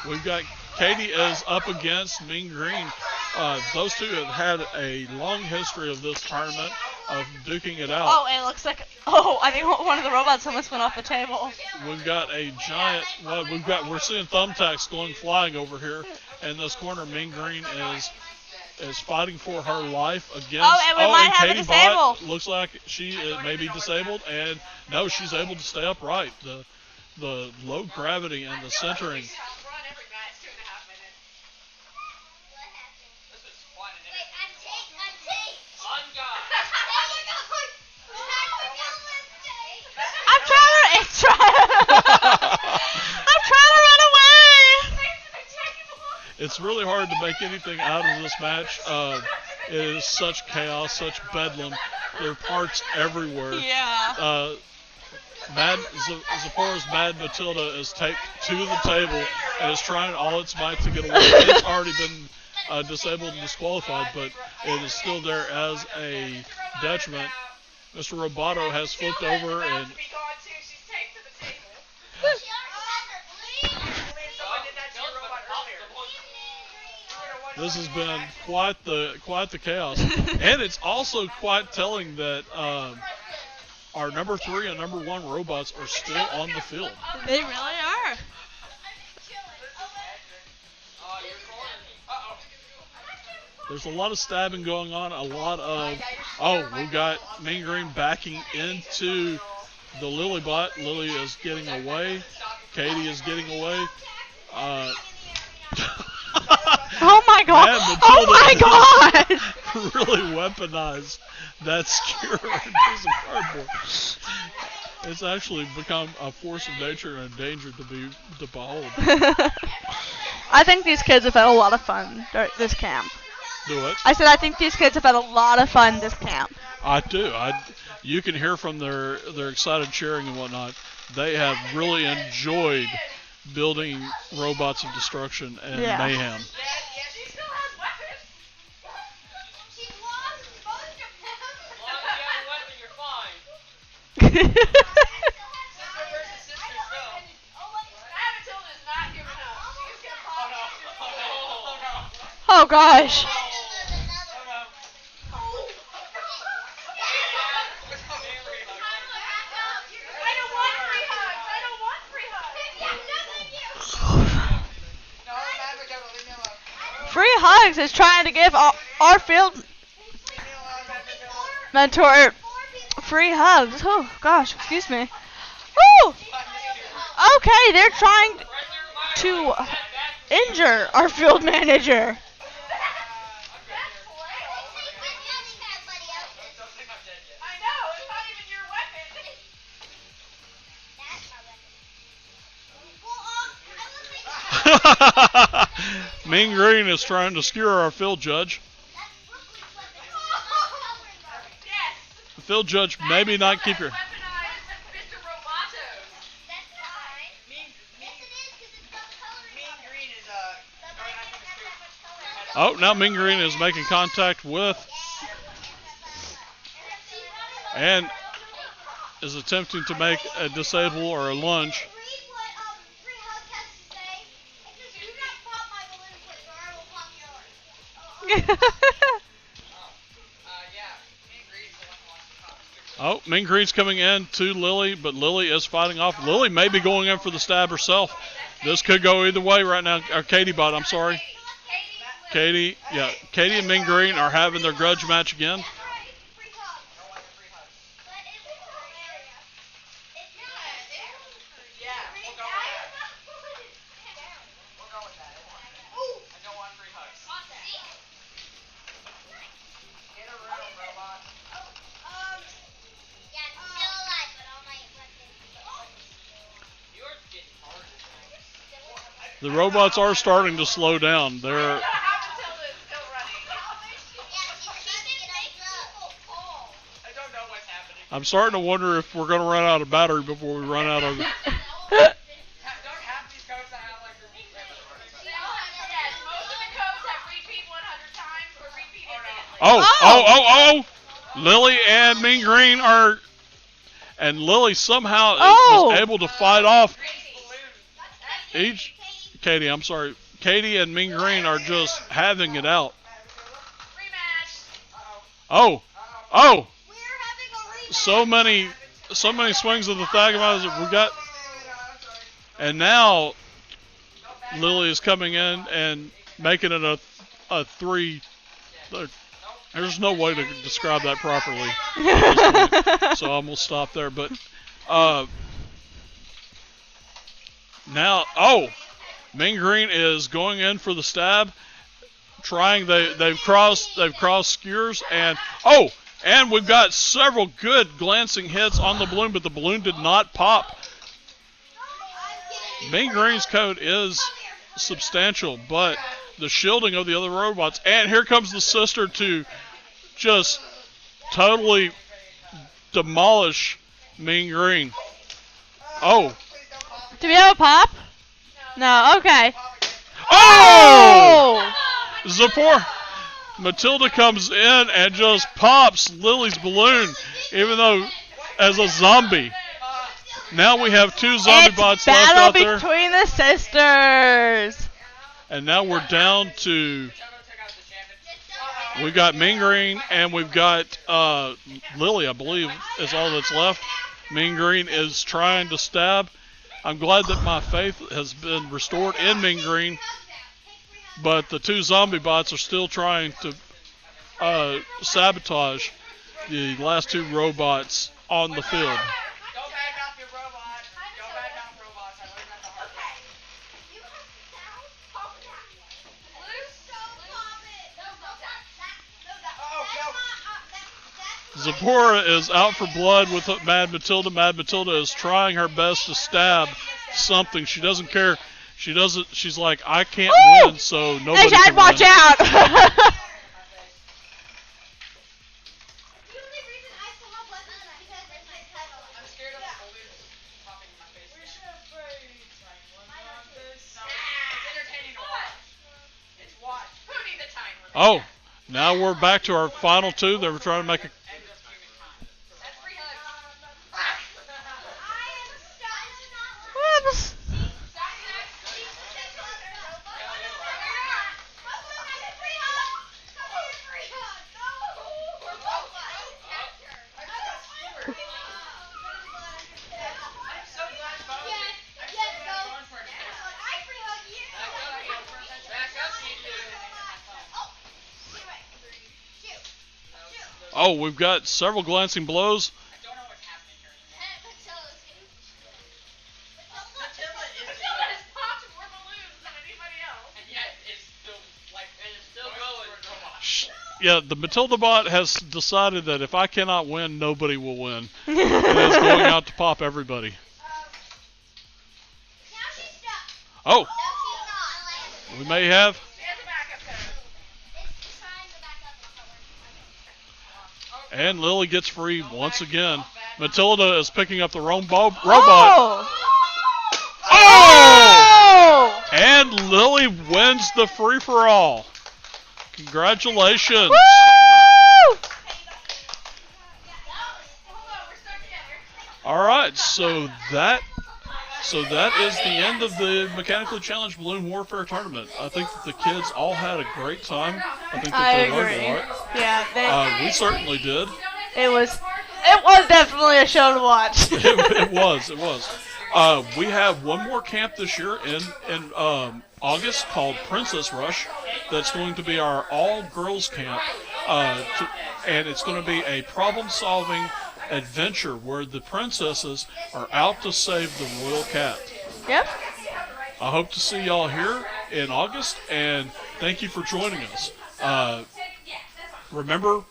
We've got Katie is up against Mean Green. Those two have had a long history of this tournament of duking it out. Oh, and it looks like I think one of the robots almost went off the table. We've got a giant. We're seeing thumbtacks going flying over here in this corner. Mean Green is fighting for her life against. Oh, and we might have a Katie disable. Bot looks like she may be disabled, and no, she's able to stay upright. The low gravity and the centering. I'm trying to run away. It's really hard to make anything out of this match. It is such chaos, such bedlam. There are parts everywhere. Yeah. Zipporah's Mad Matilda is taped to the table and is trying all its might to get away. It's already been disabled and disqualified, but it is still there as a detriment. Mr. Roboto has flipped over and this has been quite the chaos, and it's also quite telling that our number 3 and number 1 robots are still on the field. They really are. There's a lot of stabbing going on. A lot of we've got Mean Green backing into the Lily bot. Lily is getting away. Katie is getting away. Oh my god! Oh my god! Really weaponized that skewer piece of cardboard. It's actually become a force of nature and a danger to behold. I think these kids have had a lot of fun during this camp. Do it. I said I think these kids have had a lot of fun this camp. I do. You can hear from their excited cheering and whatnot. They have really enjoyed building robots of destruction and mayhem. Oh gosh. Hugs is trying to give our field mentor free hugs. Oh gosh, excuse me. Woo! Okay, they're trying to injure our field manager. I know, it's not even your weapon. Mean Green is trying to skewer our field judge. The field judge maybe not keep your... Mr. Roboto. Oh, now Mean Green is making contact with and is attempting to make a disable or a lunge. Oh, Mean Green's coming in to Lily, but Lily is fighting off. Lily may be going in for the stab herself. This could go either way right now. Or Katie bot, I'm sorry. Katie and Mean Green are having their grudge match again. The robots are starting to slow down. They're I'm starting to wonder if we're going to run out of battery before we run out of. Oh! Lily and Mean Green are, and Lily somehow is able to fight off each. Katie, I'm sorry. Katie and Mean Green are just having it out. Oh! So many swings of the Thagomizer we got, and now Lily is coming in and making it a 3. There's no way to describe that properly, so I'm gonna stop there. But now, Mean Green is going in for the stab, trying. They've crossed skewers, and and we've got several good glancing hits on the balloon, but the balloon did not pop. Mean Green's code is substantial, but the shielding of the other robots. And here comes the sister to just totally demolish Mean Green. Oh. Do we have a pop? No, okay. Oh! Zipporah. Matilda comes in and just pops Lily's balloon, even though as a zombie. Now we have 2 zombie bots left out there. Battle between the sisters. And now we're down to, we got Mean Green and we've got Lily, I believe, is all that's left. Mean Green is trying to stab. I'm glad that my faith has been restored in Mean Green, but the 2 zombie bots are still trying to sabotage the last 2 robots on the field. Zipporah is out for blood with Mad Matilda. Mad Matilda is trying her best to stab something. She doesn't care. She's like, I can't win, so nobody can win. Watch out! Oh, now we're back to our final 2. They were trying to make a... Whoops. Oh, we've got several glancing blows. Matilda has popped more balloons than anybody else. And yet it's still going. Yeah, the Matilda bot has decided that if I cannot win, nobody will win. And is going out to pop everybody. Oh, we may have. And Lily gets free once again. Matilda is picking up the robot. Oh! Oh! And Lily wins the free-for-all. Congratulations. Woo! All right, so that is the end of the Mechanically Challenged Balloon Warfare Tournament. I think that the kids all had a great time. I think that they learned a lot. Yeah, We certainly did. it was definitely a show to watch. It was. We have one more camp this year in August called Princess Rush. That's going to be our all-girls camp, and it's going to be a problem-solving adventure where the princesses are out to save the royal cat. Yep. I hope to see y'all here in August, and thank you for joining us. Remember,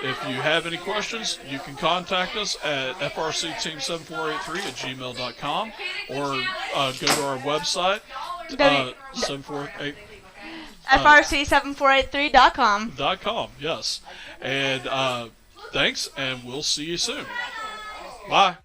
if you have any questions, you can contact us at frcteam7483@gmail.com or go to our website, 748 FRC7483.com. yes. And thanks, and we'll see you soon. Bye.